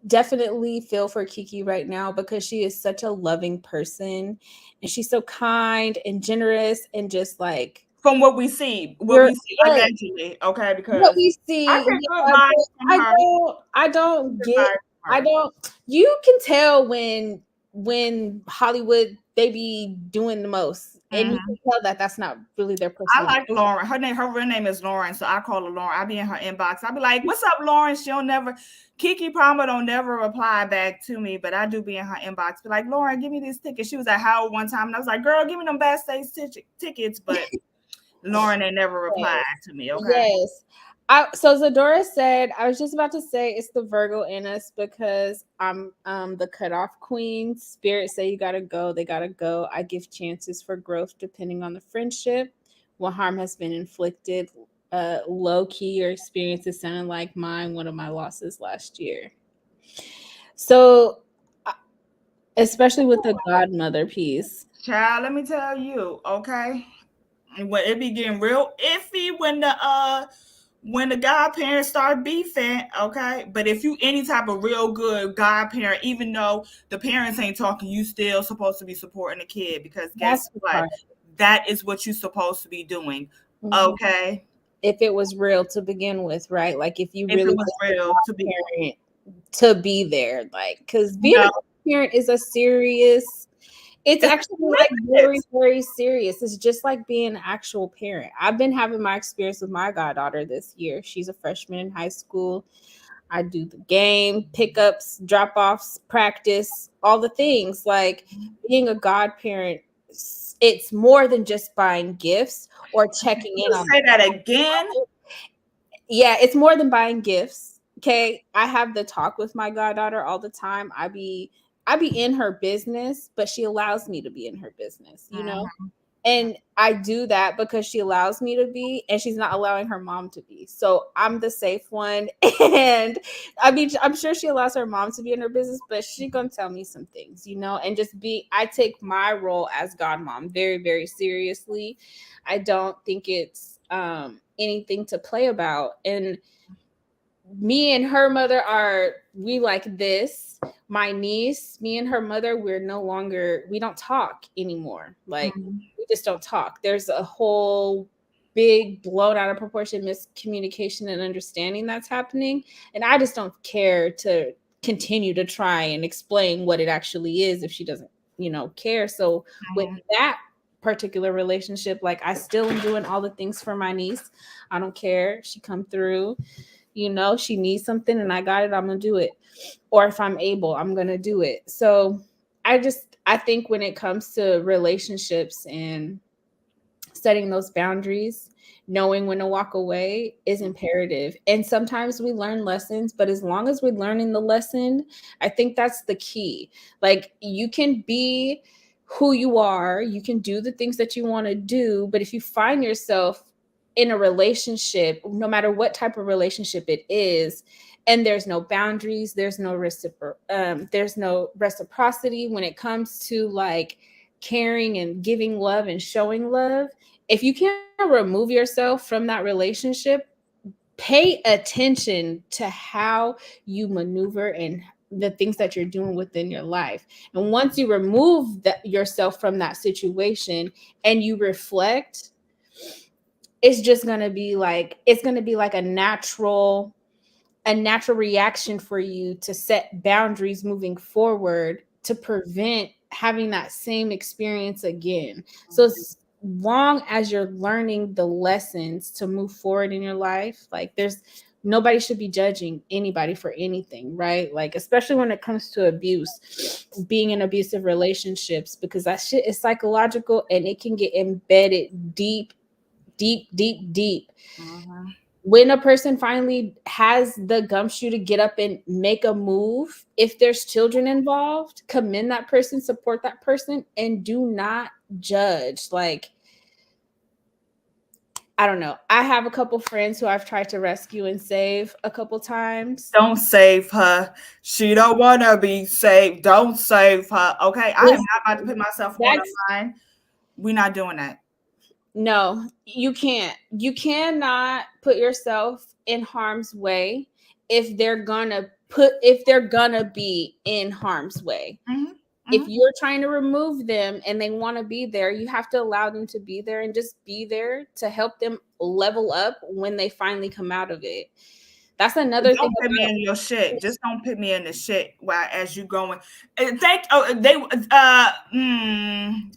definitely feel for Kiki right now because she is such a loving person and she's so kind and generous and just like from what we see allegedly, okay, because what we see, I get good vibes from her. I don't you can tell when Hollywood they be doing the most And you Mhm. can tell that that's not really their I personality. like Lauren. Her real name is Lauren, so I call her Lauren. I be in her inbox. I be like, "What's up, Lauren?" She'll never. Kiki Palmer don't never reply back to me, but I do be in her inbox. Be like, "Lauren, give me these tickets." She was at Howard one time, and I was like, "Girl, give me them backstage tickets." But Lauren, they never replied to me. Okay. Yes. So Zadora said, I was just about to say it's the Virgo in us because I'm the cutoff queen. Spirit say you gotta go, they gotta go. I give chances for growth depending on the friendship. What harm has been inflicted. Low key, your experiences sounding like mine, one of my losses last year. So especially with the godmother piece. Child, let me tell you, okay. When it be getting real iffy when the godparents start beefing, okay. But if you any type of real good godparent, even though the parents ain't talking, you still supposed to be supporting the kid because That's guess the what? part. That is what you're supposed to be doing. Mhm. Okay. If it was real to begin with, right? Like if you If really it was want the real to be parent to be there, like because being no, a parent is a serious. It's it's actually like very, significant. very serious. It's just like being an actual parent. I've been having my experience with my goddaughter this year. She's a freshman in high school. I do the game, pickups, drop offs, practice, all the things. Like being a godparent, it's more than just buying gifts or checking in You on. say that again. Yeah, it's more than buying gifts. Okay. I have the talk with my goddaughter all the time. I be in her business, but she allows me to be in her business, you know? Mhm. And I do that because she allows me to be, and she's not allowing her mom to be. So I'm the safe one. And I mean, I'm sure she allows her mom to be in her business, but she gonna tell me some things, you know, and just be, I take my role as godmom very, very seriously. I don't think it's anything to play about. And me and her mother are we like this. My niece, me and her mother, we don't talk anymore. Like Mhm. we just don't talk. There's a whole big blown out of proportion miscommunication and understanding that's happening. And I just don't care to continue to try and explain what it actually is if she doesn't, care. So with Mhm. that particular relationship, like I still am doing all the things for my niece. I don't care. She come through, she needs something and I got it, I'm gonna do it. Or if I'm able, I'm gonna do it. So I think when it comes to relationships and setting those boundaries, knowing when to walk away is imperative. And sometimes we learn lessons, but as long as we're learning the lesson, I think that's the key. Like you can be who you are, you can do the things that you want to do, but if you find yourself in a relationship, no matter what type of relationship it is, and there's no boundaries, there's no reciprocity when it comes to like caring and giving love and showing love. If you can't remove yourself from that relationship, pay attention to how you maneuver and the things that you're doing within your life. And once you remove yourself from that situation and you reflect, it's going to be like a natural reaction for you to set boundaries moving forward to prevent having that same experience again. So as long as you're learning the lessons to move forward in your life, like there's nobody should be judging anybody for anything, right? Like especially when it comes to abuse, being in abusive relationships, because that shit is psychological and it can get embedded deep, deep, deep, deep. Mhm. When a person finally has the gumshoe to get up and make a move, if there's children involved, commend that person, support that person, and do not judge. Like, I don't know. I have a couple friends who I've tried to rescue and save a couple times. Don't save her. She don't want to be saved. Don't save her. Okay, I am Listen, not about to put myself on the that's line. We're not doing that. no, you can't. You cannot put yourself in harm's way if they're gonna be in harm's way. Hmm. If Hmm. you're trying to remove them and they want to be there, you have to allow them to be there and just be there to help them level up when they finally come out of it. That's another thing Don't put me about in your shit. Just don't put me in the shit while as you going. And thank they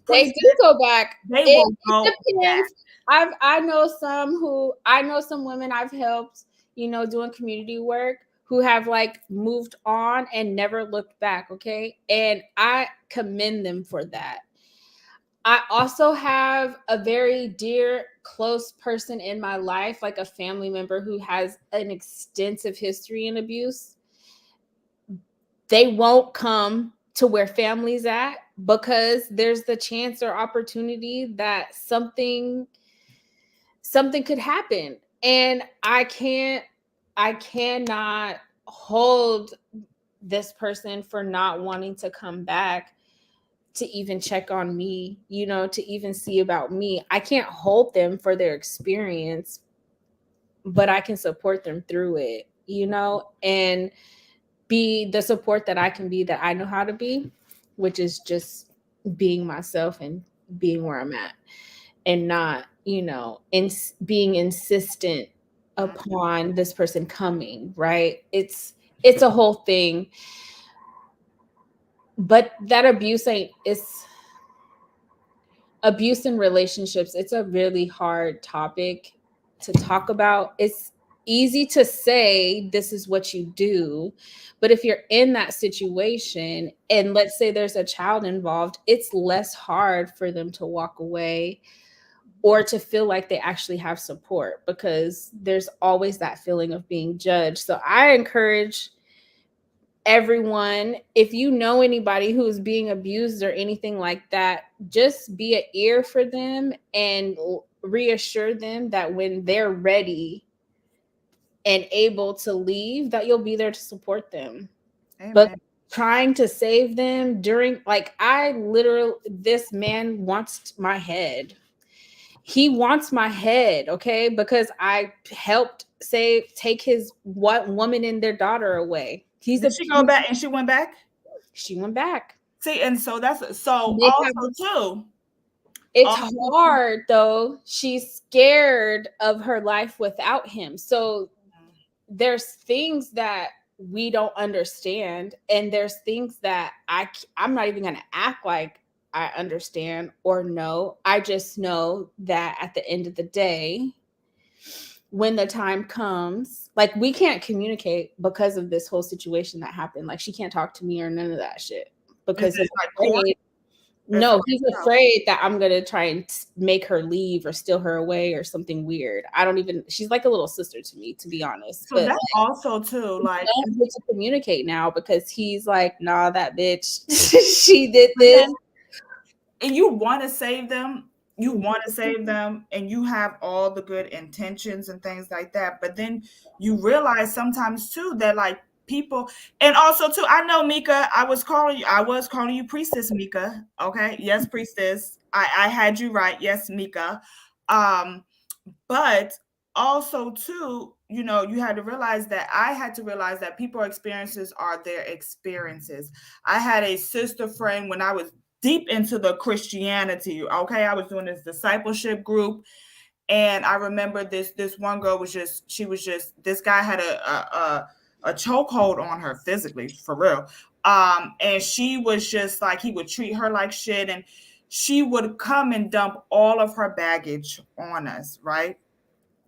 priest, do go back. they It, will it go back. depends. I know some women I've helped, doing community work who have like moved on and never looked back. Okay. And I commend them for that. I also have a very dear, close person in my life, like a family member who has an extensive history in abuse. They won't come to where family's at because there's the chance or opportunity that something could happen. And I cannot hold this person for not wanting to come back to even check on me, to even see about me. I can't hold them for their experience, but I can support them through it, and be the support that I can be, that I know how to be, which is just being myself and being where I'm at, and not, being insistent upon this person coming, right? It's a whole thing. But that abuse in relationships, it's a really hard topic to talk about. It's easy to say this is what you do, but if you're in that situation and let's say there's a child involved, it's less hard for them to walk away or to feel like they actually have support, because there's always that feeling of being judged. So I encourage everyone, if you know anybody who's being abused or anything like that, just be an ear for them and reassure them that when they're ready and able to leave, that you'll be there to support them. But Amen. trying to save them during, like, this man wants my head. He wants my head, okay? Because I helped take his woman and their daughter away. Did she go back and she went back? She went back. See, and so that's so They also have, too. it's Also, hard though. She's scared of her life without him. So there's things that we don't understand, and there's things that I'm not even going to act like I understand or know. I just know that at the end of the day, when the time comes, like, we can't communicate because of this whole situation that happened. Like, she can't talk to me or none of that shit is because it he's like court? afraid. As No, far he's as afraid that I'm gonna try and make her leave or steal her away or something weird. I don't even. She's like a little sister to me, to be honest. so But that also too, we like, don't get to communicate now because he's like, nah, that bitch, she did this. and you want to save them. You want to save them, and you have all the good intentions and things like that. But then you realize sometimes too that like people, and also too, I know Mika. I was calling you Priestess Mika. Okay, yes, Priestess. I had you right. Yes, Mika. Um, but also too, you had to realize that I had to realize that people's experiences are their experiences. I had a sister friend when I was deep into the Christianity. Okay, I was doing this discipleship group, and I remember this one girl was just, she was just, this guy had a chokehold on her physically, for real. And she was just like, he would treat her like shit, and she would come and dump all of her baggage on us, right?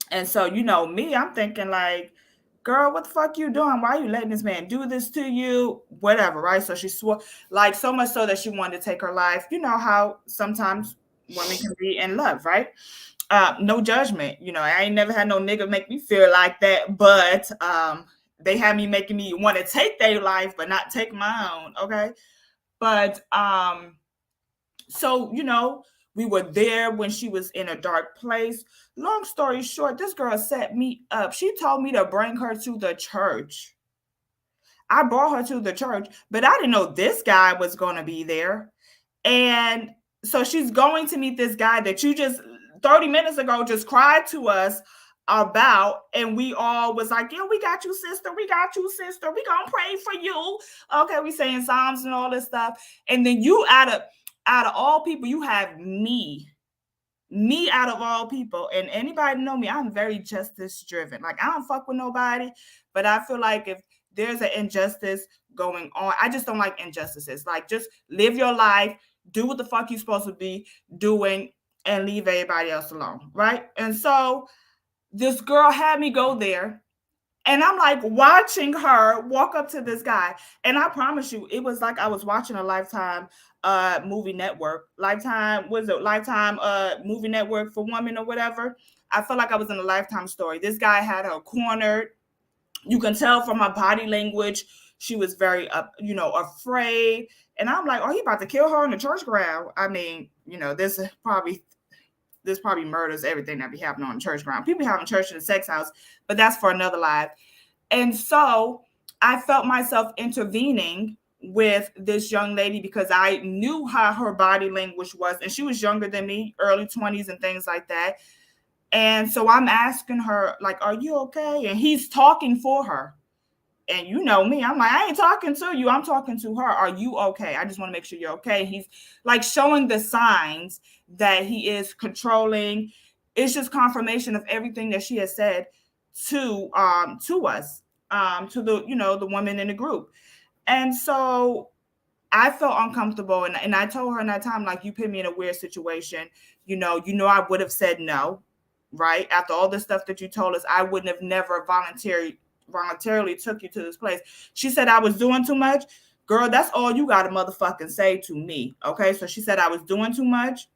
And so, me, I'm thinking like, girl, what the fuck you doing? Why are you letting this man do this to you? Whatever, right? So she swore, like, so much so that she wanted to take her life. You know how sometimes women can be in love, right? No judgment. I ain't never had no nigga make me feel like that, but they had me making me want to take their life, but not take my own. Okay. But so, we were there when she was in a dark place. Long story short, this girl set me up. She told me to bring her to the church. I brought her to the church, but I didn't know this guy was going to be there. And so she's going to meet this guy that you just 30 minutes ago just cried to us about, and we all was like, yeah, we got you, sister, we got you, sister, we gonna pray for you. Okay, we saying psalms and all this stuff. And then you, out of all people, you have me me out of all people, and anybody know me, I'm very justice driven. Like, I don't fuck with nobody, but I feel like if there's an injustice going on, I just don't like injustices. Like, just live your life, do what the fuck you supposed to be doing, and leave everybody else alone, right? And so this girl had me go there, and I'm like watching her walk up to this guy. And I promise you, it was like I was watching a Lifetime movie network. Lifetime, was it Lifetime movie network for women or whatever? I felt like I was in a Lifetime story. This guy had her cornered. You can tell from her body language, she was very afraid. And I'm like, oh, he about to kill her on the church ground. I mean, this probably murders everything that be happening on the church ground. People having church in a sex house, but that's for another live. And so I felt myself intervening with this young lady because I knew how her body language was. And she was younger than me, early 20s and things like that. And so I'm asking her, like, are you okay? And he's talking for her. And you know me, I'm like, I ain't talking to you. I'm talking to her. Are you okay? I just want to make sure you're okay. He's like showing the signs that he is controlling. It's just confirmation of everything that she has said to us, to the women in the group. And so I felt uncomfortable, and I told her in that time, like, you put me in a weird situation. I would have said no, right? After all the stuff that you told us, I wouldn't have never voluntarily took you to this place. She said I was doing too much. Girl, that's all you got to motherfucking say to me. Okay. So she said I was doing too much.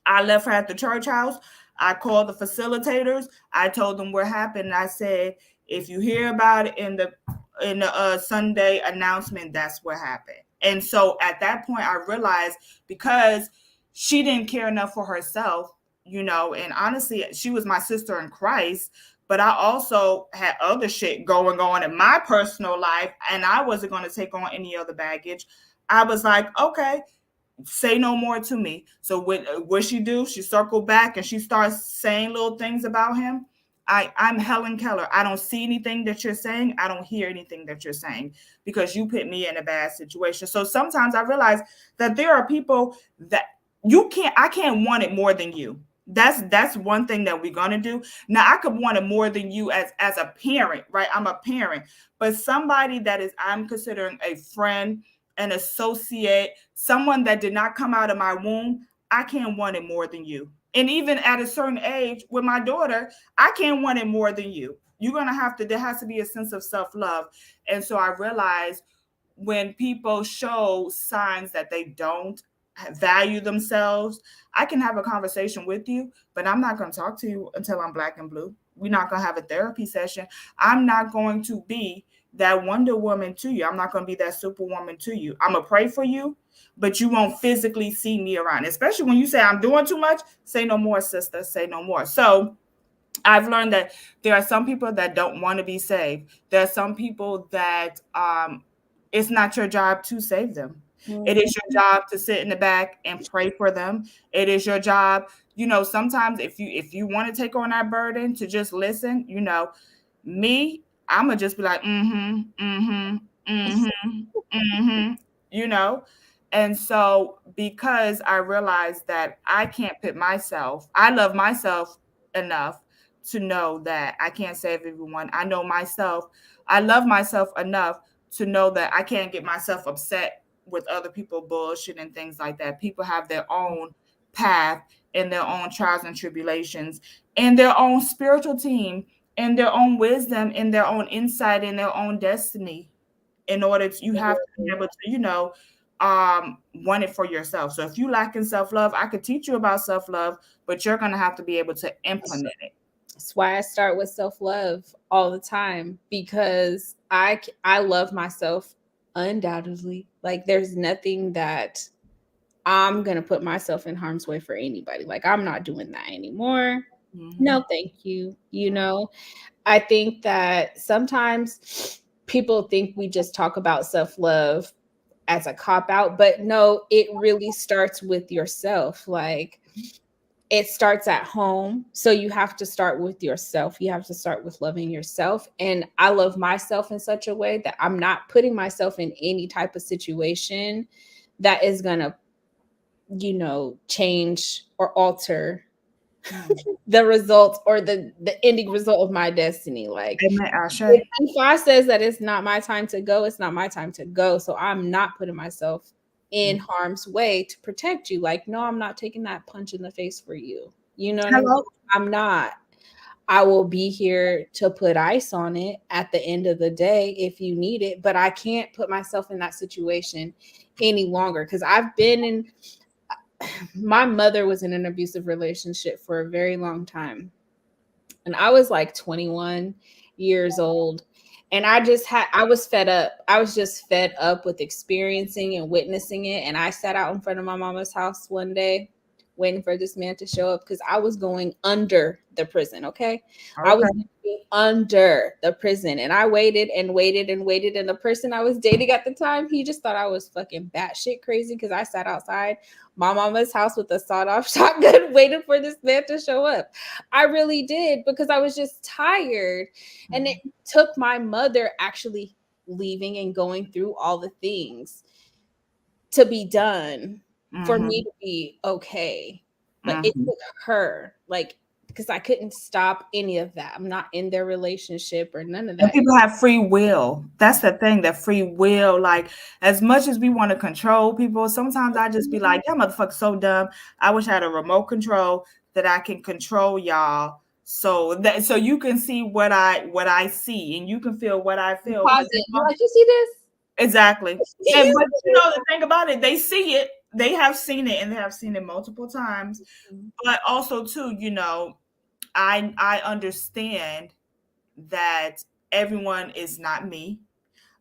I left her at the church house. I called the facilitators. I told them what happened. I said, if you hear about it in the Sunday announcement, that's what happened. And so at that point, I realized, because she didn't care enough for herself, and honestly, she was my sister in Christ, but I also had other shit going on in my personal life, and I wasn't going to take on any other baggage. I was like, okay, say no more to me. So what she do? She circled back and she starts saying little things about him. I'm Helen Keller. I don't see anything that you're saying. I don't hear anything that you're saying, because you put me in a bad situation. So sometimes I realize that there are people that I can't want it more than you. That's one thing that we're gonna do. Now I could want it more than you as a parent, right? I'm a parent, but somebody that I'm considering a friend, an associate, someone that did not come out of my womb, I can't want it more than you. And even at a certain age with my daughter, I can't want it more than you. There has to be a sense of self-love. And so I realized, when people show signs that they don't value themselves, I can have a conversation with you, but I'm not going to talk to you until I'm black and blue. We're not going to have a therapy session. I'm not going to be that Wonder Woman to you. I'm not going to be that Superwoman to you. I'm going to pray for you, but you won't physically see me around. Especially when you say I'm doing too much, say no more, sister, say no more. So I've learned that there are some people that don't want to be saved. There are some people that it's not your job to save them. It is your job to sit in the back and pray for them. It is your job, sometimes if you want to take on that burden to just listen, me, I'm gonna just be like, you know. And so, because I realized that I love myself enough to know that I can't save everyone. I know myself. I love myself enough to know that I can't get myself upset with other people bullshit and things like that. People have their own path and their own trials and tribulations and their own spiritual team and their own wisdom and their own insight and their own destiny. You have to be able to, want it for yourself. So if you lack in self-love, I could teach you about self-love, but you're going to have to be able to implement it. That's why I start with self-love all the time, because I love myself undoubtedly. Like, there's nothing that I'm going to put myself in harm's way for anybody. Like, I'm not doing that anymore. Mm-hmm. No, thank you. I think that sometimes people think we just talk about self-love as a cop out, but no, it really starts with yourself. Like, it starts at home. So you have to start with yourself. You have to start with loving yourself. And I love myself in such a way that I'm not putting myself in any type of situation that is going to change or alter the results or the ending result of my destiny. Like, Amen, Ashe. if Ifa says that it's not my time to go, it's not my time to go. So I'm not putting myself in harm's way to protect you. Like, no, I'm not taking that punch in the face for you. You know what I mean? Hello. I'm not. I will be here to put ice on it at the end of the day if you need it, but I can't put myself in that situation any longer because I've been in. My mother was in an abusive relationship for a very long time, and I was like 21 years old, and I was fed up. I was just fed up with experiencing and witnessing it, and I sat out in front of my mama's house one day waiting for this man to show up because I was going under the prison. Okay, I was Okay. going under the prison, and I waited and waited and waited, and the person I was dating at the time, he just thought I was fucking batshit crazy because I sat outside my mama's house with a sawed-off shotgun waiting for this man to show up. I really did because I was just tired. And it took my mother actually leaving and going through all the things to be done for me to be okay. Like, it took her, like, because I couldn't stop any of that. I'm not in their relationship or none of And that. people have free will. That's the thing, that free will. Like, as much as we want to control people, sometimes I just be like, that motherfucker's so dumb. I wish I had a remote control that I can control y'all so you can see what I see and you can feel what I feel. Pause it. You're like, you see this? Exactly. And You but see you know the thing about it, they see it. They have seen it and they have seen it multiple times. this? But also too, I understand that everyone is not me.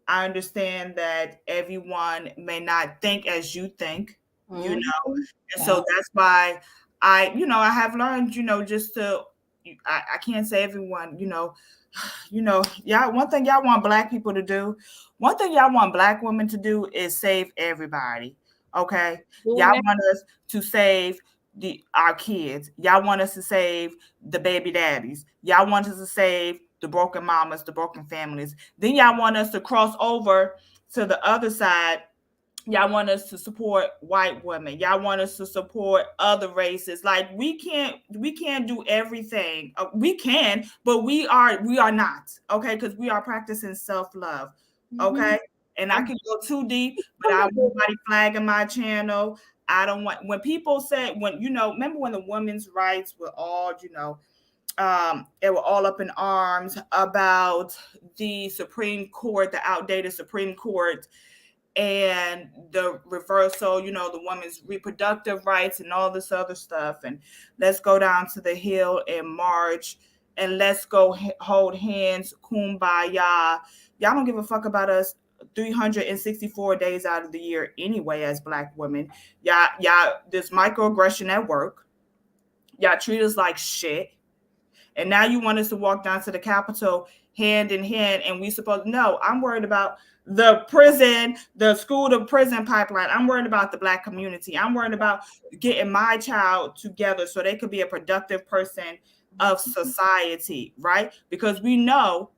I understand that everyone may not think as you think, Mhm. and so that's why I have learned, just to, I can't say everyone, y'all, one thing y'all want black people to do, one thing y'all want black women to do is save everybody. Okay. Doing Y'all that. want us to save our kids. Y'all want us to save the baby daddies. Y'all want us to save the broken mamas, the broken families. Then y'all want us to cross over to the other side. Y'all want us to support white women. Y'all want us to support other races. Like, we can't do everything. We can, but we are not. Okay, because we are practicing self-love. Mhm. Okay. And I I'm can go too deep, but I'm I a don't want nobody flagging my channel. I don't want, when people say, remember when the women's rights were all, they were all up in arms about the Supreme Court, the outdated Supreme Court, and the reversal, the women's reproductive rights and all this other stuff. And let's go down to the hill and march, and let's go hold hands, kumbaya. Y'all don't give a fuck about us 364 days out of the year anyway as black women. Y'all, this microaggression at work. Y'all treat us like shit. And now you want us to walk down to the Capitol hand in hand, and we supposed, no, I'm worried about the prison, the school to prison pipeline. I'm worried about the black community. I'm worried about getting my child together so they could be a productive person of society, right? Because we know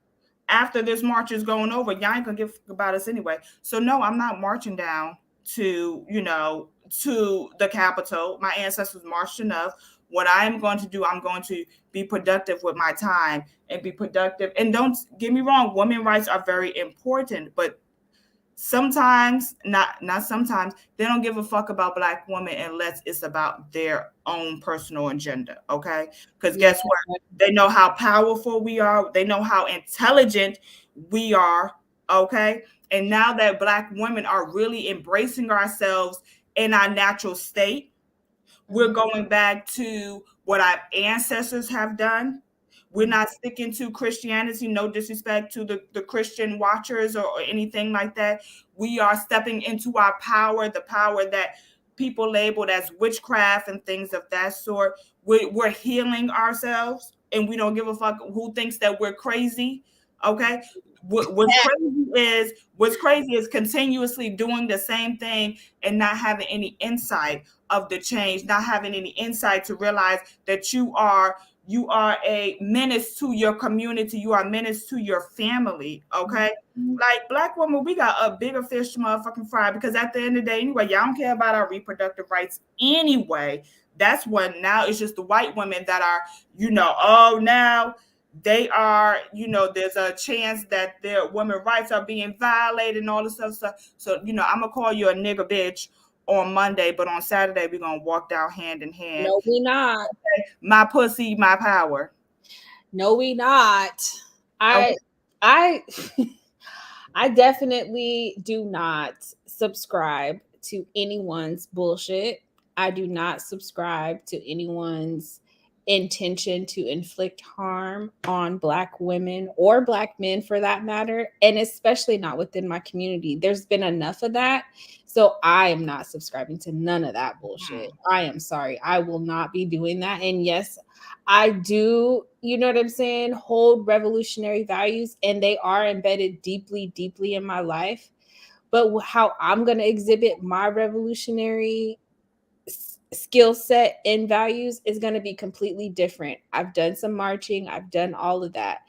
after this march is going over, y'all ain't gonna give about us anyway. So no, I'm not marching down to the Capitol. My ancestors marched enough. What I'm going to do, I'm going to be productive with my time and be productive. And don't get me wrong, women's rights are very important, but sometimes, not sometimes, they don't give a fuck about black women unless it's about their own personal agenda. Okay, because yeah. guess what, they know how powerful we are, they know how intelligent we are. Okay, and now that black women are really embracing ourselves in our natural state, we're going back to what our ancestors have done. We're not sticking to Christianity, no disrespect to the Christian watchers or anything like that. We are stepping into our power, the power that people labeled as witchcraft and things of that sort. We're healing ourselves, and we don't give a fuck who thinks that we're crazy. Okay. What's crazy is continuously doing the same thing and not having any insight of the change, not having any insight to realize that you are You are a menace to your community. You are a menace to your family. Okay. Like Black women, we got a bigger fish to motherfucking fry because at the end of the day, anyway, y'all don't care about our reproductive rights anyway. That's what now it's just the white women that are, oh, now they are, there's a chance that their women rights are being violated and all this stuff. So, I'm gonna call you a nigger bitch on Monday, but on Saturday we're gonna walk down hand in hand. No, we not. Okay? My pussy, my power. No, we not. Okay. I I definitely do not subscribe to anyone's bullshit. I do not subscribe to anyone's intention to inflict harm on Black women or Black men for that matter, and especially not within my community. There's been enough of that. So I am not subscribing to none of that bullshit. I am sorry. I will not be doing that. And yes, I do, you know what I'm saying, hold revolutionary values, and they are embedded deeply, deeply in my life. But how I'm going to exhibit my revolutionary skill set and values is going to be completely different. I've done some marching, I've done all of that,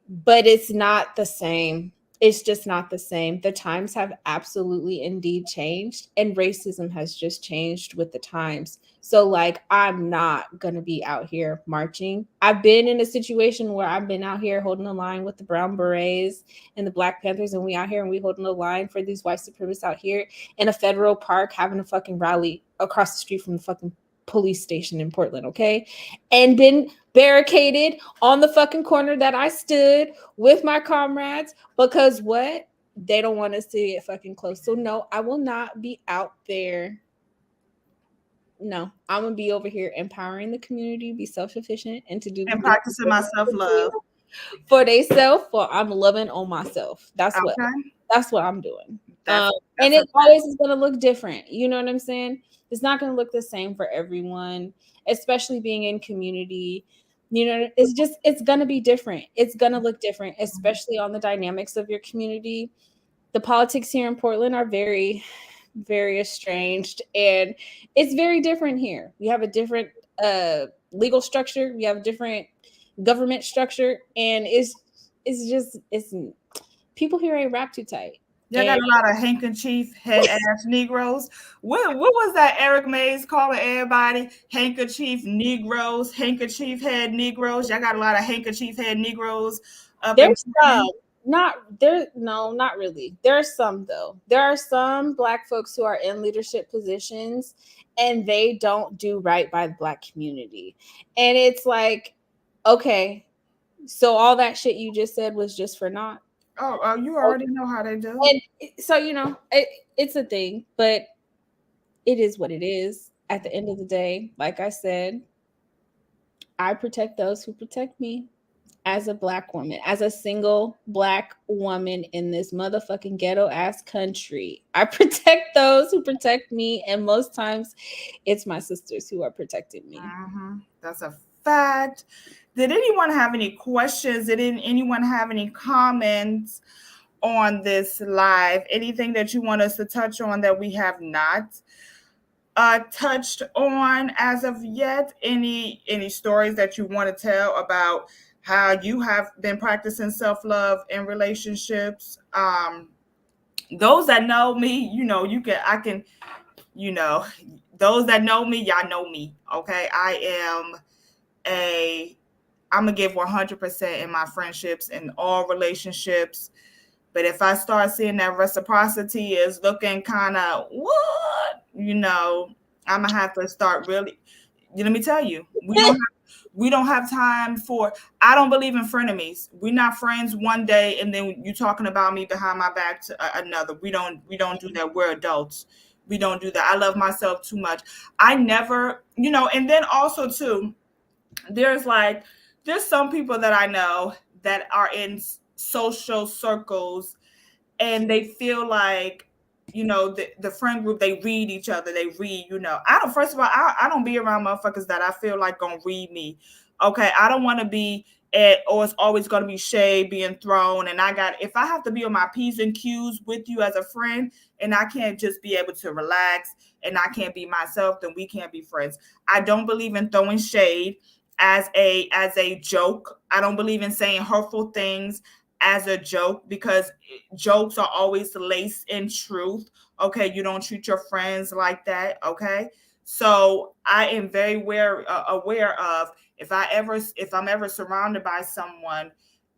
but it's not the same. It's just not the same. The times have absolutely indeed changed, and racism has just changed with the times. So, like, I'm not going to be out here marching. I've been in a situation where I've been out here holding the line with the Brown Berets and the Black Panthers, and we out here and we holding the line for these white supremacists out here in a federal park having a fucking rally across the street from the fucking police station in Portland, okay? And been barricaded on the fucking corner that I stood with my comrades because what? They don't want us to get fucking close. So no, I will not be out there. No, I'm gonna be over here empowering the community, be self-sufficient, and to do the And things practicing my self-love. for themselves. For I'm loving on myself. That's what Okay. I'm doing. That's And it always is gonna look different. You know what I'm saying? It's not gonna look the same for everyone, especially being in community. You know, it's gonna be different. It's gonna look different, especially on the dynamics of your community. The politics here in Portland are very, very estranged, and it's very different here. We have a different legal structure. We have a different government structure, and it's people here ain't wrapped too tight. Y'all got a lot of handkerchief head ass Negroes. What was that Eric Mays calling everybody? Handkerchief Negroes, handkerchief head Negroes. Y'all got a lot of handkerchief head Negroes up in There's some, not there, no, not really. There are some though. There are some Black folks who are in leadership positions and they don't do right by the Black community. And it's like, okay, so all that shit you just said was just for naught. Oh, you already know how they do. And so, it's a thing, but it is what it is. At the end of the day, like I said, I protect those who protect me as a Black woman, as a single Black woman in this motherfucking ghetto ass country. I protect those who protect me, and most times it's my sisters who are protecting me. That's a fact. Did anyone have any questions? Did anyone have any comments on this live? Anything that you want us to touch on that we have not touched on as of yet? Any stories that you want to tell about how you have been practicing self-love in relationships? Those that know me, those that know me, y'all know me. Okay. I'm gonna give 100% in my friendships and all relationships. But if I start seeing that reciprocity is looking kind of what, I'm gonna have to start really. Let me tell you, we don't have time for. I don't believe in frenemies. We're not friends one day and then you talking about me behind my back to another. We don't do that. We're adults. We don't do that. I love myself too much. I never, and then also too, there's some people that I know that are in social circles and they feel like, the friend group, they read each other. They read, first of all, I don't be around motherfuckers that I feel like gonna read me. Okay. I don't want to be or it's always going to be shade being thrown. And if I have to be on my P's and Q's with you as a friend and I can't just be able to relax and I can't be myself, then we can't be friends. I don't believe in throwing shade. as a joke. I don't believe in saying hurtful things as a joke, because jokes are always laced in truth. Okay, you don't treat your friends like that. Okay, so I am very aware of, if I'm ever surrounded by someone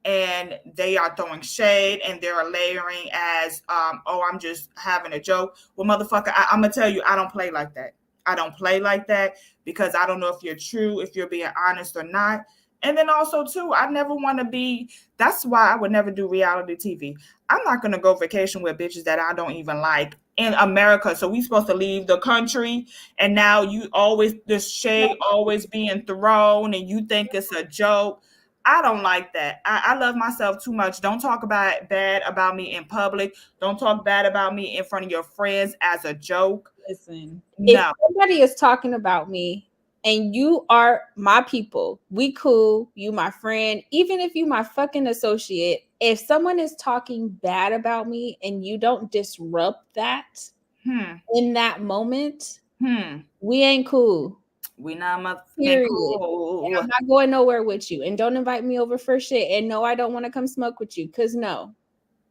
and they are throwing shade and they're layering as oh, I'm just having a joke. Well, motherfucker, I'm gonna tell you, I don't play like that. I don't play like that, because I don't know if you're true, if you're being honest or not. And then also too, I never want to be. That's why I would never do reality TV. I'm not gonna go vacation with bitches that I don't even like in America. So we supposed to leave the country, and now you always, this shade always being thrown, and you think it's a joke. I don't like that. I love myself too much. Don't talk bad about me in public. Don't talk bad about me in front of your friends as a joke. Listen, if No. somebody is talking about me and you are my people, we cool, you my friend, even if you my fucking associate, if someone is talking bad about me and you don't disrupt that in that moment, we ain't cool. We not motherfucking Period. cool. And I'm not going nowhere with you. And don't invite me over for shit. And no, I don't want to come smoke with you. Cause no,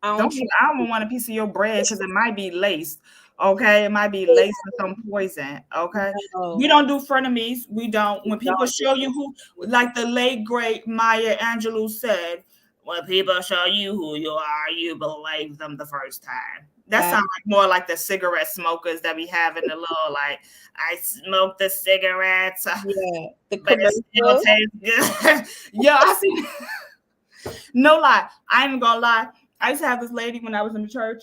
I don't want a piece of your bread, because it might be laced. Okay, it might be laced with some poison. Okay, we don't do frenemies. We don't. When people show you who, like the late great Maya Angelou said, when people show you who you are, you believe them the first time. That sounds like more like the cigarette smokers that we have in the little, like, I smoke the cigarettes. Yeah, but it still tastes good. Yo, I see. No lie, I ain't gonna lie. I used to have this lady when I was in the church.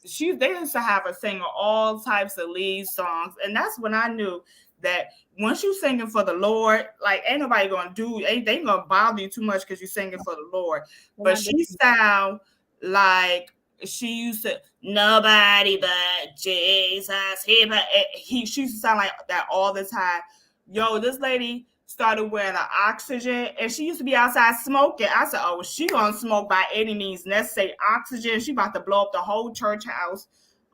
They used to have her singing all types of lead songs, and that's when I knew that once you singing for the Lord, like, ain't nobody gonna they ain't gonna bother you too much because you singing for the Lord. But she sound like she used to, nobody but Jesus. She used to sound like that all the time. Yo, this lady started wearing an oxygen, and she used to be outside smoking. I said, oh, she gonna smoke by any means necessary. Oxygen, she about to blow up the whole church house.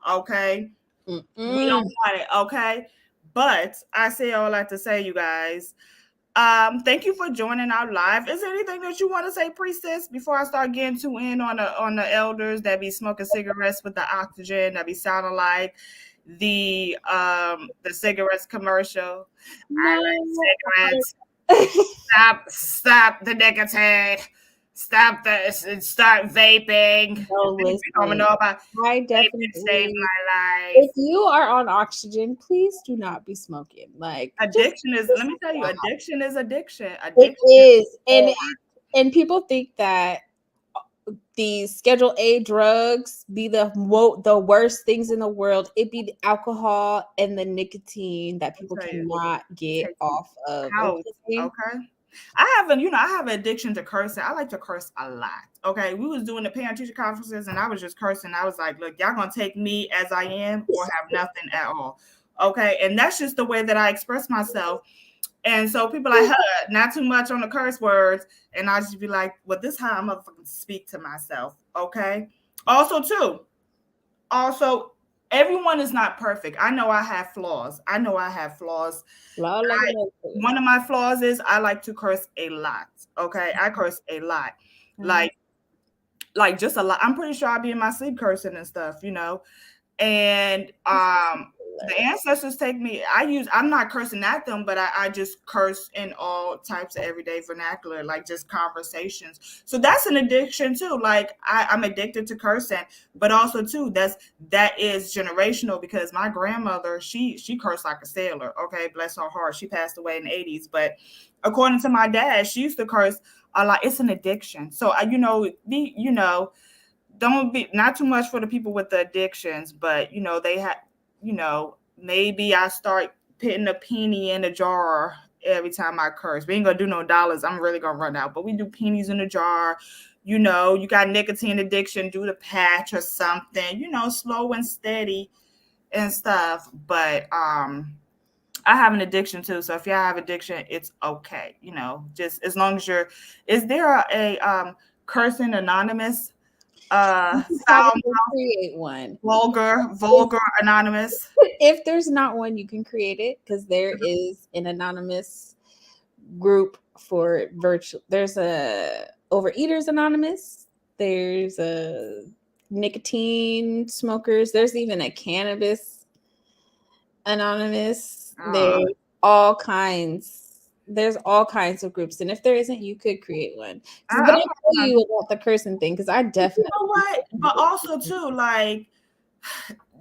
Okay. We don't want it. Okay. But I say all that to say, you guys, thank you for joining our live. Is there anything that you want to say, Priestess, before I start getting too in on the elders that be smoking cigarettes with the oxygen, that be sounding like the cigarettes commercial? No. I like cigarettes. Stop the nicotine. Start vaping. No, listen, I definitely saved my life. If you are on oxygen, please do not be smoking. Like, addiction is. Let me tell you, addiction is addiction. It is, and people think that these Schedule A drugs be the worst things in the world. It be the alcohol and the nicotine that people cannot get off of. Okay. I have an addiction to cursing. I like to curse a lot. Okay. We was doing the parent teacher conferences and I was just cursing. I was like, look, y'all gonna take me as I am or have nothing at all. Okay. And that's just the way that I express myself. And so people like, not too much on the curse words. And I just be like, well, this is how I'm motherfucking speak to myself. Okay. Also, everyone is not perfect. I know I have flaws. One of my flaws is I like to curse a lot. Okay. I curse a lot. Like just a lot. I'm pretty sure I'll be in my sleep cursing and stuff, And the ancestors take me. I'm not cursing at them, but I just curse in all types of everyday vernacular, like just conversations. So that's an addiction too. Like I'm addicted to cursing, but also too that is generational, because my grandmother, she cursed like a sailor. Okay, bless her heart. She passed away in the 80s, but according to my dad, she used to curse a lot. It's an addiction. So don't be, not too much for the people with the addictions, but they have, maybe I start putting a penny in a jar every time I curse. We ain't gonna do no dollars. I'm really gonna run out, but we do pennies in a jar. You got nicotine addiction, do the patch or something, slow and steady and stuff. But I have an addiction too. So if y'all have addiction, it's okay. Just as long as is there a cursing anonymous create one. Vulgar anonymous. If there's not one, you can create it, because there is an anonymous group for virtual. There's a Overeaters Anonymous. There's a nicotine smokers. There's even a cannabis anonymous. All kinds. There's all kinds of groups, and if there isn't, you could create one. But I'll tell you about the cursing thing because I definitely. You know what? But also too, like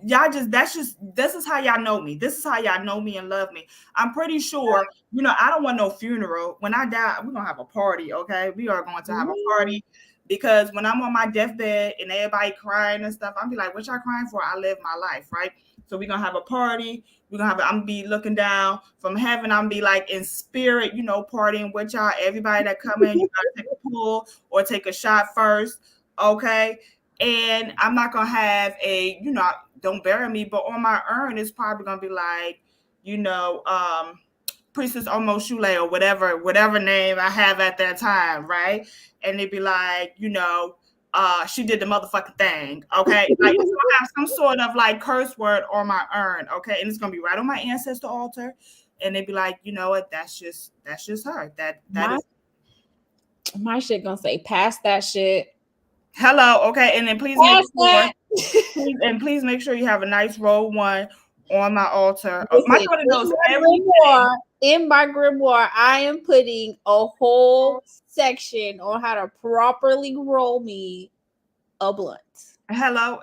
y'all this is how y'all know me. This is how y'all know me and love me. I'm pretty sure, I don't want no funeral. When I die, we're gonna have a party, okay? We are going to have a party because when I'm on my deathbed and everybody crying and stuff, I'll be like, what y'all crying for? I live my life, right? So we're gonna have a party. I'm gonna be looking down from heaven. I'm gonna be like in spirit, partying with y'all. Everybody that come in, you gotta take a pull or take a shot first, okay? And I'm not gonna have don't bury me, but on my urn, it's probably gonna be like, Priestess almost Sule or whatever name I have at that time, right? And they'd be like, she did the motherfucking thing, okay? Like it's gonna have some sort of like curse word on my urn, okay? And it's gonna be right on my ancestor altar, and they'd be like, you know what? That's just her. My shit gonna say, pass that shit. Hello, okay, and then please make sure you have a nice roll one on my altar. My daughter knows everything. In my grimoire, I am putting a whole section on how to properly roll me a blunt. Hello.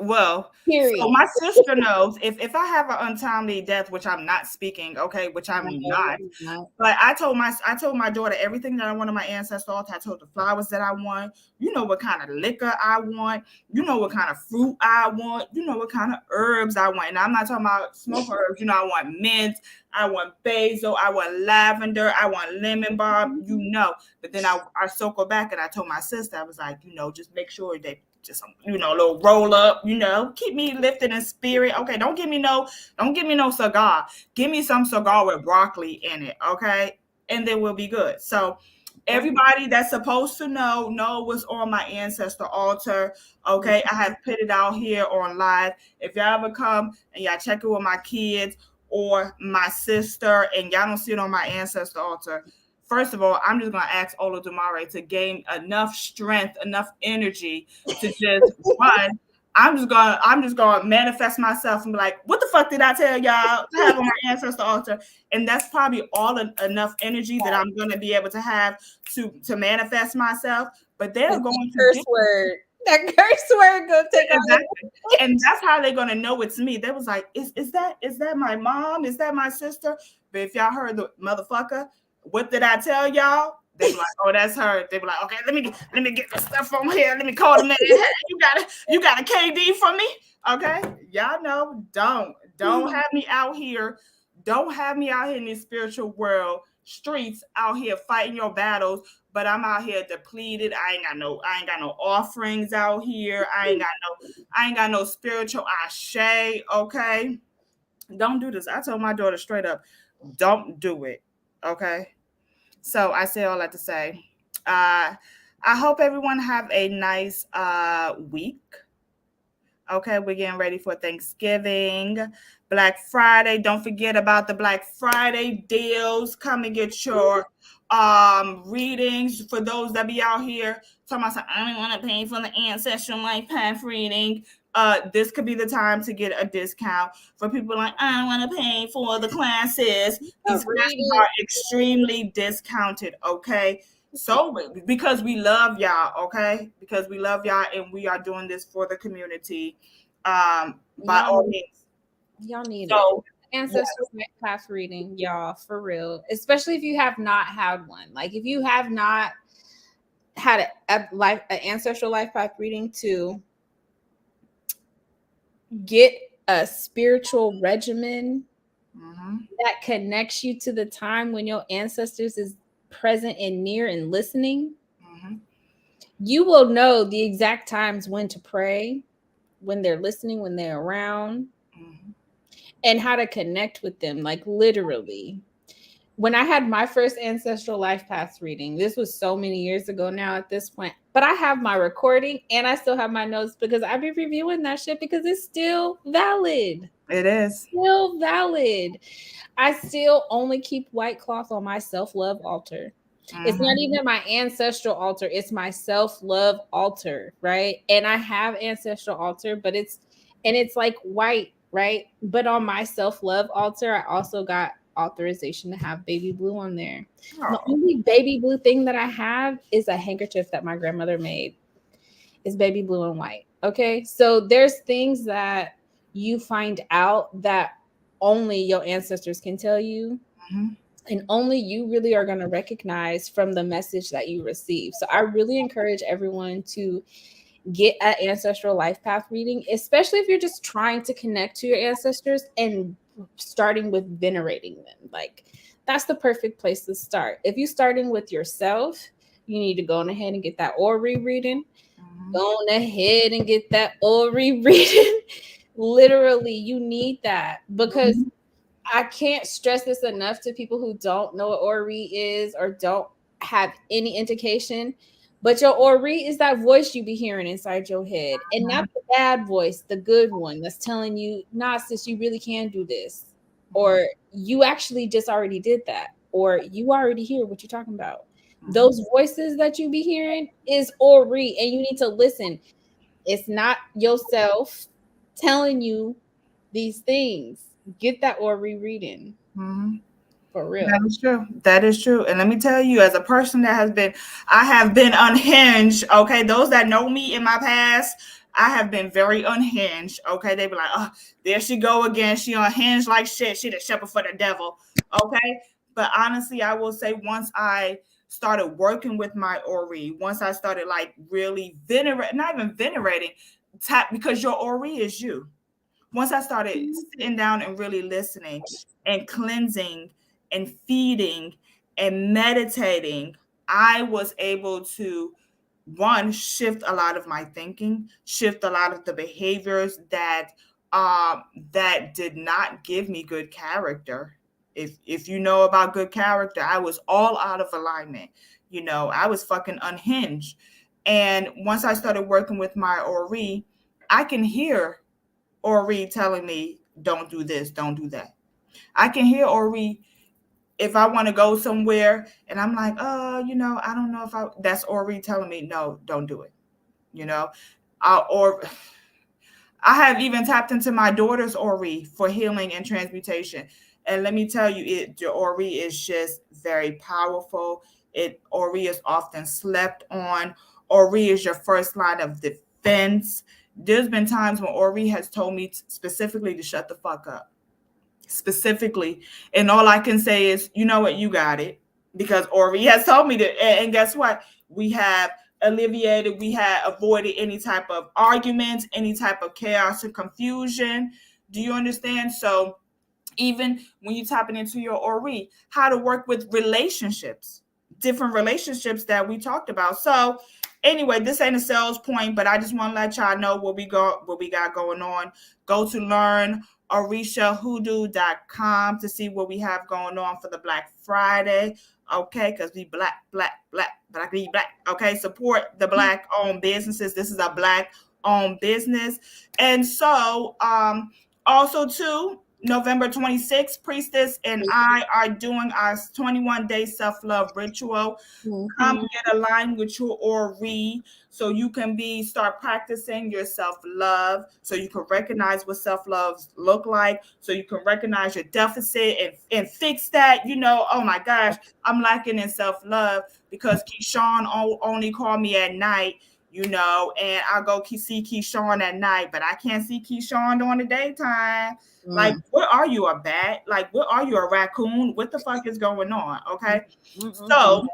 Well, so my sister knows if I have an untimely death, which I'm not speaking, okay, which I'm not. But I told my daughter everything that I want on my ancestor altar. I told the flowers that I want. You know what kind of liquor I want. You know what kind of fruit I want. You know what kind of herbs I want. And I'm not talking about smoke herbs. I want mint. I want basil. I want lavender. I want lemon balm. But then I circled back and I told my sister, I was like, just make sure they just a little roll up, keep me lifted in spirit. Okay, don't give me no cigar. Give me some cigar with broccoli in it, okay? And then we'll be good. So everybody that's supposed to know what's on my ancestor altar, okay? I have put it out here on live. If y'all ever come and y'all check it with my kids or my sister and y'all don't see it on my ancestor altar, first of all, I'm just going to ask Olodumare to gain enough strength, enough energy to just run. I'm just going to manifest myself and be like, what the fuck did I tell y'all to have on my ancestor altar? And that's probably all enough energy that I'm going to be able to have to manifest myself. But they're going to curse word. That curse word go take exactly. And that's how they're going to know it's me. They was like, is that my mom? Is that my sister? But if y'all heard the motherfucker, what did I tell y'all? They be like, oh, that's her. They be like, okay, let me get the stuff from here. Let me call the man. Hey, you got a KD for me? Okay. Y'all know, don't have me out here. Don't have me out here in this spiritual world streets out here fighting your battles, but I'm out here depleted. I ain't got no offerings out here. I ain't got no spiritual ashe. Okay. Don't do this. I told my daughter straight up, don't do it. Okay. So I say all that to say, I hope everyone have a nice week. Okay, we're getting ready for Thanksgiving, Black Friday. Don't forget about the Black Friday deals. Come and get your readings. For those that be out here talking about, I don't want to pay for the ancestral life path reading. This could be the time to get a discount. For people like, I don't want to pay for the classes. These classes are extremely discounted, okay? So because we love y'all, okay? Because we love y'all and we are doing this for the community. By all means. Y'all need it. Ancestral path reading, y'all, for real. Especially if you have not had one. Like if you have not had an ancestral life path reading to get a spiritual regimen that connects you to the time when your ancestors is present and near and listening, you will know the exact times when to pray, when they're listening, when they're around, and how to connect with them. Like literally, when I had my first ancestral life path reading, this was so many years ago now at this point, but I have my recording and I still have my notes because I've been reviewing that shit because it's still valid. It is. Still valid. I still only keep white cloth on my self love altar. It's not Mm-hmm. even my ancestral altar, it's my self love altar, right? And I have ancestral altar, but it's like white, right? But on my self love altar, I also got authorization to have baby blue on there. The Oh. only baby blue thing that I have is a handkerchief that my grandmother made. It's baby blue and white. Okay. So there's things that you find out that only your ancestors can tell you, Mm-hmm. and only you really are going to recognize from the message that you receive. So I really encourage everyone to get an ancestral life path reading, especially if you're just trying to connect to your ancestors and starting with venerating them. Like, that's the perfect place to start. If you're starting with yourself, you need to go on ahead and get that Ori reading. Go Mm-hmm. on ahead and get that Ori reading. Literally, you need that, because Mm-hmm. I can't stress this enough to people who don't know what Ori is or don't have any indication. But your Ori is that voice you be hearing inside your head, and not the bad voice, the good one that's telling you, nah, sis, you really can do this. Or you actually just already did that. Or you already hear what you're talking about. Mm-hmm. Those voices that you be hearing is Ori, and you need to listen. It's not yourself telling you these things. Get that or rereading, Mm-hmm. for real. That is true. That is true. And let me tell you, as a person that has been, I have been unhinged. Okay. Those that know me in my past, I have been very unhinged. Okay. They be like, oh, there she go again. She unhinged like shit. She the shepherd for the devil. Okay. But honestly, I will say once I started working with my Ori, once I started like really venerating, not even venerating, tap, because your Ori is you. Once I started sitting down and really listening and cleansing and feeding and meditating, I was able to one shift a lot of my thinking, shift a lot of the behaviors um that did not give me good character. If you know about good character, I was all out of alignment. You know, I was fucking unhinged. And once I started working with my Ori, I can hear Ori telling me, don't do this, don't do that. I can hear Ori if I want to go somewhere and I'm like, I don't know if that's Ori telling me, no, don't do it, you know? Or I have even tapped into my daughter's Ori for healing and transmutation. And let me tell you, your Ori is just very powerful. Ori is often slept on. Ori is your first line of defense. There's been times when Ori has told me specifically to shut the fuck up. Specifically. And all I can say is, you know what, you got it. Because Ori has told me that. And guess what? We have alleviated, we had avoided any type of arguments, any type of chaos or confusion. Do you understand? So even when you're tapping into your Ori, how to work with relationships, different relationships that we talked about. So anyway, this ain't a sales point, but I just want to let y'all know what we got going on. Go to learn orishahoodoo.com to see what we have going on for the Black Friday. Okay, because we black. Okay, support the black owned businesses. This is a black owned business. And so also too, November 26th, Priestess and I are doing our 21-day self-love ritual. Come Mhm. get aligned with your Ori so you can start practicing your self-love, so you can recognize what self-love look like, so you can recognize your deficit and fix that. Oh my gosh, I'm lacking in self-love because Keyshawn only called me at night, and I'll go see Keyshawn at night, but I can't see Keyshawn during the daytime. Like, Mm. what are you, a bat? Like, what are you, a raccoon? What the fuck is going on? Okay. Mhm. So,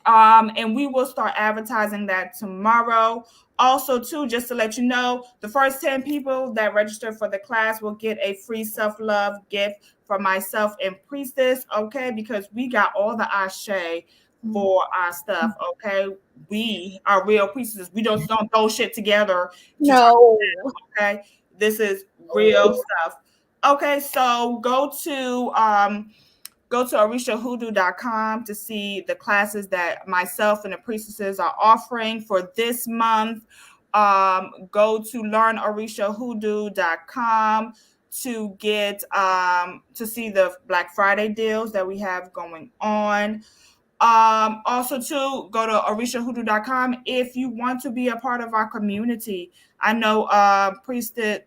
and we will start advertising that tomorrow. Also, too, just to let you know, the first 10 people that register for the class will get a free self-love gift from myself and Priestess, okay? Because we got all the ashe for our stuff, okay? We are real priestesses. We don't throw shit together to try, No. okay? This is real stuff. Okay, so go to orishahoodoo.com to see the classes that myself and the priestesses are offering for this month. Go to learnorishahoodoo.com to get to see the Black Friday deals that we have going on. Also to go to orishahoodoo.com if you want to be a part of our community. I know Priestess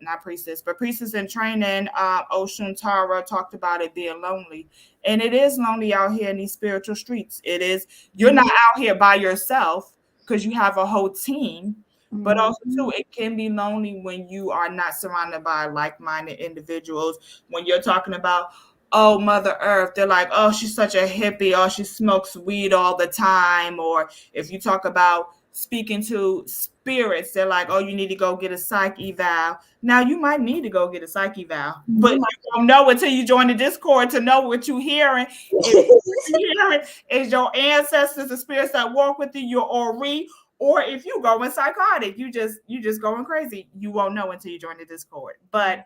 in training, Ocean Tara talked about it being lonely. And it is lonely out here in these spiritual streets. It is, you're not out here by yourself because you have a whole team. But also too, it can be lonely when you are not surrounded by like-minded individuals. When you're talking about, oh, Mother Earth, they're like, oh, she's such a hippie, oh, she smokes weed all the time. Or if you talk about speaking to spirits, they're like, oh, you need to go get a psych eval. Now, you might need to go get a psych eval, but you don't know until you join the Discord to know what you're hearing. If what you're hearing is your ancestors, the spirits that walk with you, your Ori, or if you going psychotic, you just going crazy. You won't know until you join the Discord. But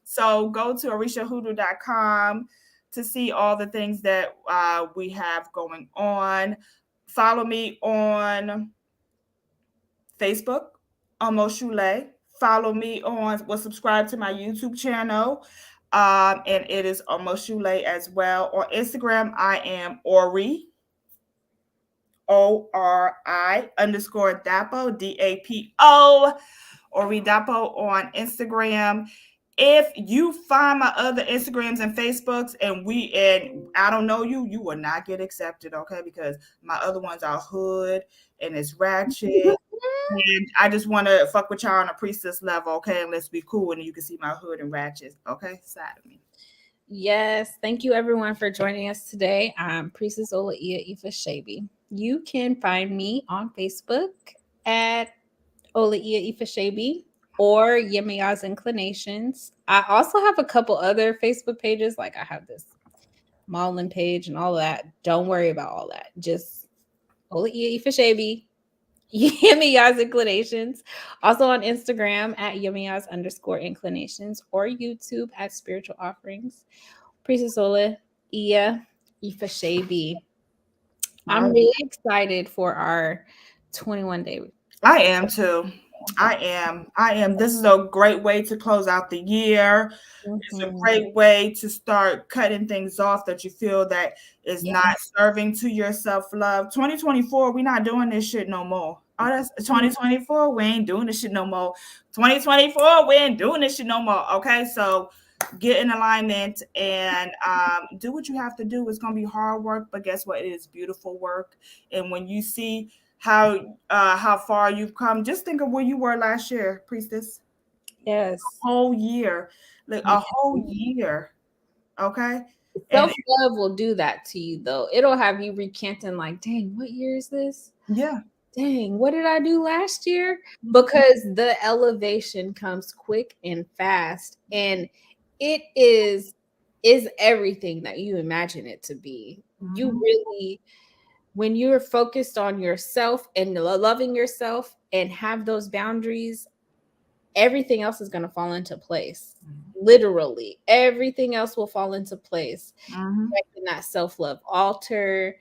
so go to orishahoodoo.com to see all the things that we have going on. Follow me on Facebook, Sule. Follow me subscribe to my YouTube channel. And it is Sule as well. On Instagram, I am Ori. ORI_Dapo, DAPO, Ori Dapo on Instagram. If you find my other Instagrams and Facebooks and I don't know you, you will not get accepted, okay? Because my other ones are hood and it's ratchet. And I just want to fuck with y'all on a priestess level, okay? And let's be cool and you can see my hood and ratchet, okay? Side of me. Yes, thank you everyone for joining us today. I'm Priestess Olaia Ifasebee. You can find me on Facebook at Olaia Ifasebee or Yemiya's Inclinations. I also have a couple other Facebook pages, like I have this Marlin page and all that. Don't worry about all that. Just Olaia Ifasebee, Yemiya's Inclinations. Also on Instagram at Yemiya's_Inclinations or YouTube at Spiritual Offerings. Priestess Olaia Ifasebee. I'm really excited for our 21 day. I am too. I am. This is a great way to close out the year. It's a great way to start cutting things off that you feel that is not serving to your self-love. 2024, we're not doing this shit no more. Oh, that's 2024. We ain't doing this shit no more. 2024, we ain't doing this shit no more. Okay, so get in alignment and do what you have to do. It's gonna be hard work, but guess what? It is beautiful work. And when you see how far you've come, just think of where you were last year, Priestess. Yes, a whole year, like a whole year. Okay, self-love will do that to you, though. It'll have you recanting, like, dang, what year is this? Yeah. Dang, what did I do last year? Because the elevation comes quick and fast, and it is everything that you imagine it to be. You really, when you're focused on yourself and loving yourself and have those boundaries, everything else is going to fall into place. Literally, everything else will fall into place. Making that self-love altar,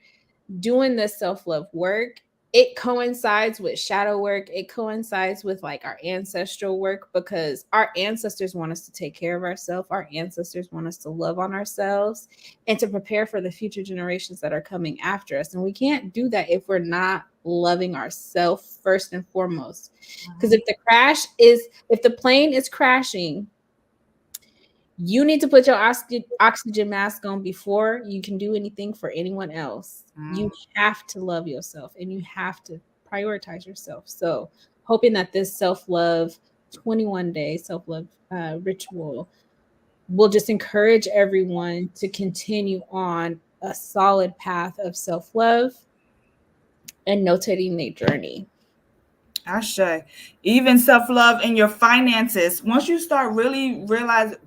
doing this self-love work, it coincides with shadow work. It coincides with like our ancestral work because our ancestors want us to take care of ourselves. Our ancestors want us to love on ourselves and to prepare for the future generations that are coming after us. And we can't do that if we're not loving ourselves first and foremost. Because if the plane is crashing, you need to put your oxygen mask on before you can do anything for anyone else. You have to love yourself and you have to prioritize yourself. So hoping that this self-love 21-day self-love ritual will just encourage everyone to continue on a solid path of self-love and notating their journey. Ashe. Even self-love in your finances. Once you start really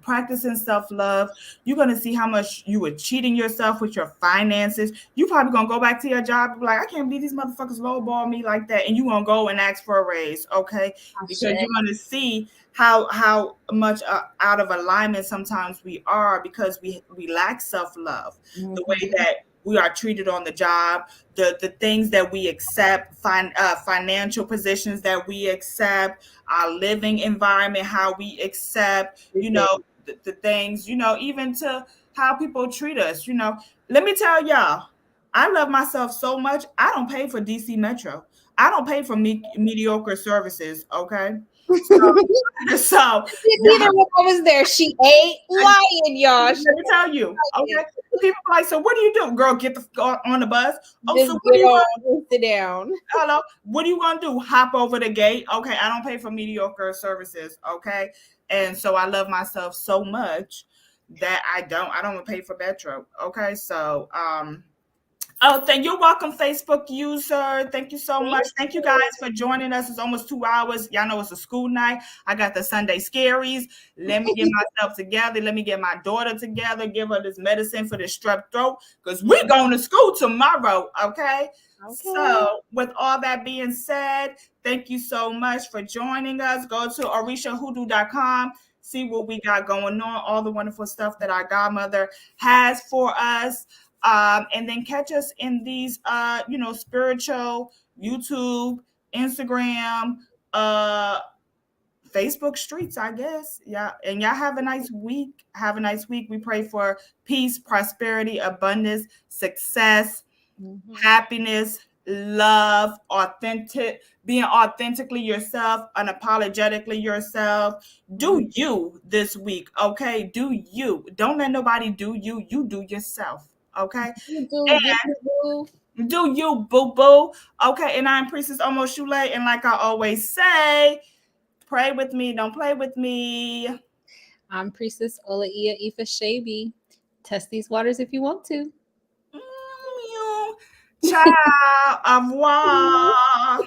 practicing self-love, you're going to see how much you were cheating yourself with your finances. You probably going to go back to your job and be like, I can't believe these motherfuckers lowball me like that. And you going to go and ask for a raise, okay? Because you're going to see how much out of alignment sometimes we are because we lack self-love. The way that we are treated on the job, the things that we accept, financial positions that we accept, our living environment, how we accept, the things, even to how people treat us. Let me tell y'all, I love myself so much. I don't pay for DC Metro. I don't pay for mediocre services. Okay, so Neither when I was there. She ain't lying, y'all. let me tell you, okay. People are like, so what do you do, girl? Get on the bus. Oh, Just so what get do you on want? and sit down. Hello, what are you gonna do? Hop over the gate? Okay, I don't pay for mediocre services. Okay, and so I love myself so much that I don't pay for Metro. Okay, so oh, you're welcome, Facebook user. Thank you so much. Thank you guys for joining us. It's almost 2 hours. Y'all know it's a school night. I got the Sunday scaries. Let me get myself together. Let me get my daughter together. Give her this medicine for the strep throat because we're going to school tomorrow. Okay. So, with all that being said, thank you so much for joining us. Go to orishahoodoo.com. See what we got going on, all the wonderful stuff that our godmother has for us. And then catch us in these spiritual YouTube, Instagram, Facebook streets, I guess. Yeah. And y'all have a nice week. Have a nice week. We pray for peace, prosperity, abundance, success, happiness, love, being authentically yourself, unapologetically yourself. Do you this week, okay? Do you. Don't let nobody do you. You do yourself, okay? And do you, boo boo. Okay, and I'm Priestess Almost Sule, and like I always say, pray with me, don't play with me. I'm Priestess Olaia Ifasebee. Test these waters if you want to. Ciao, au revoir.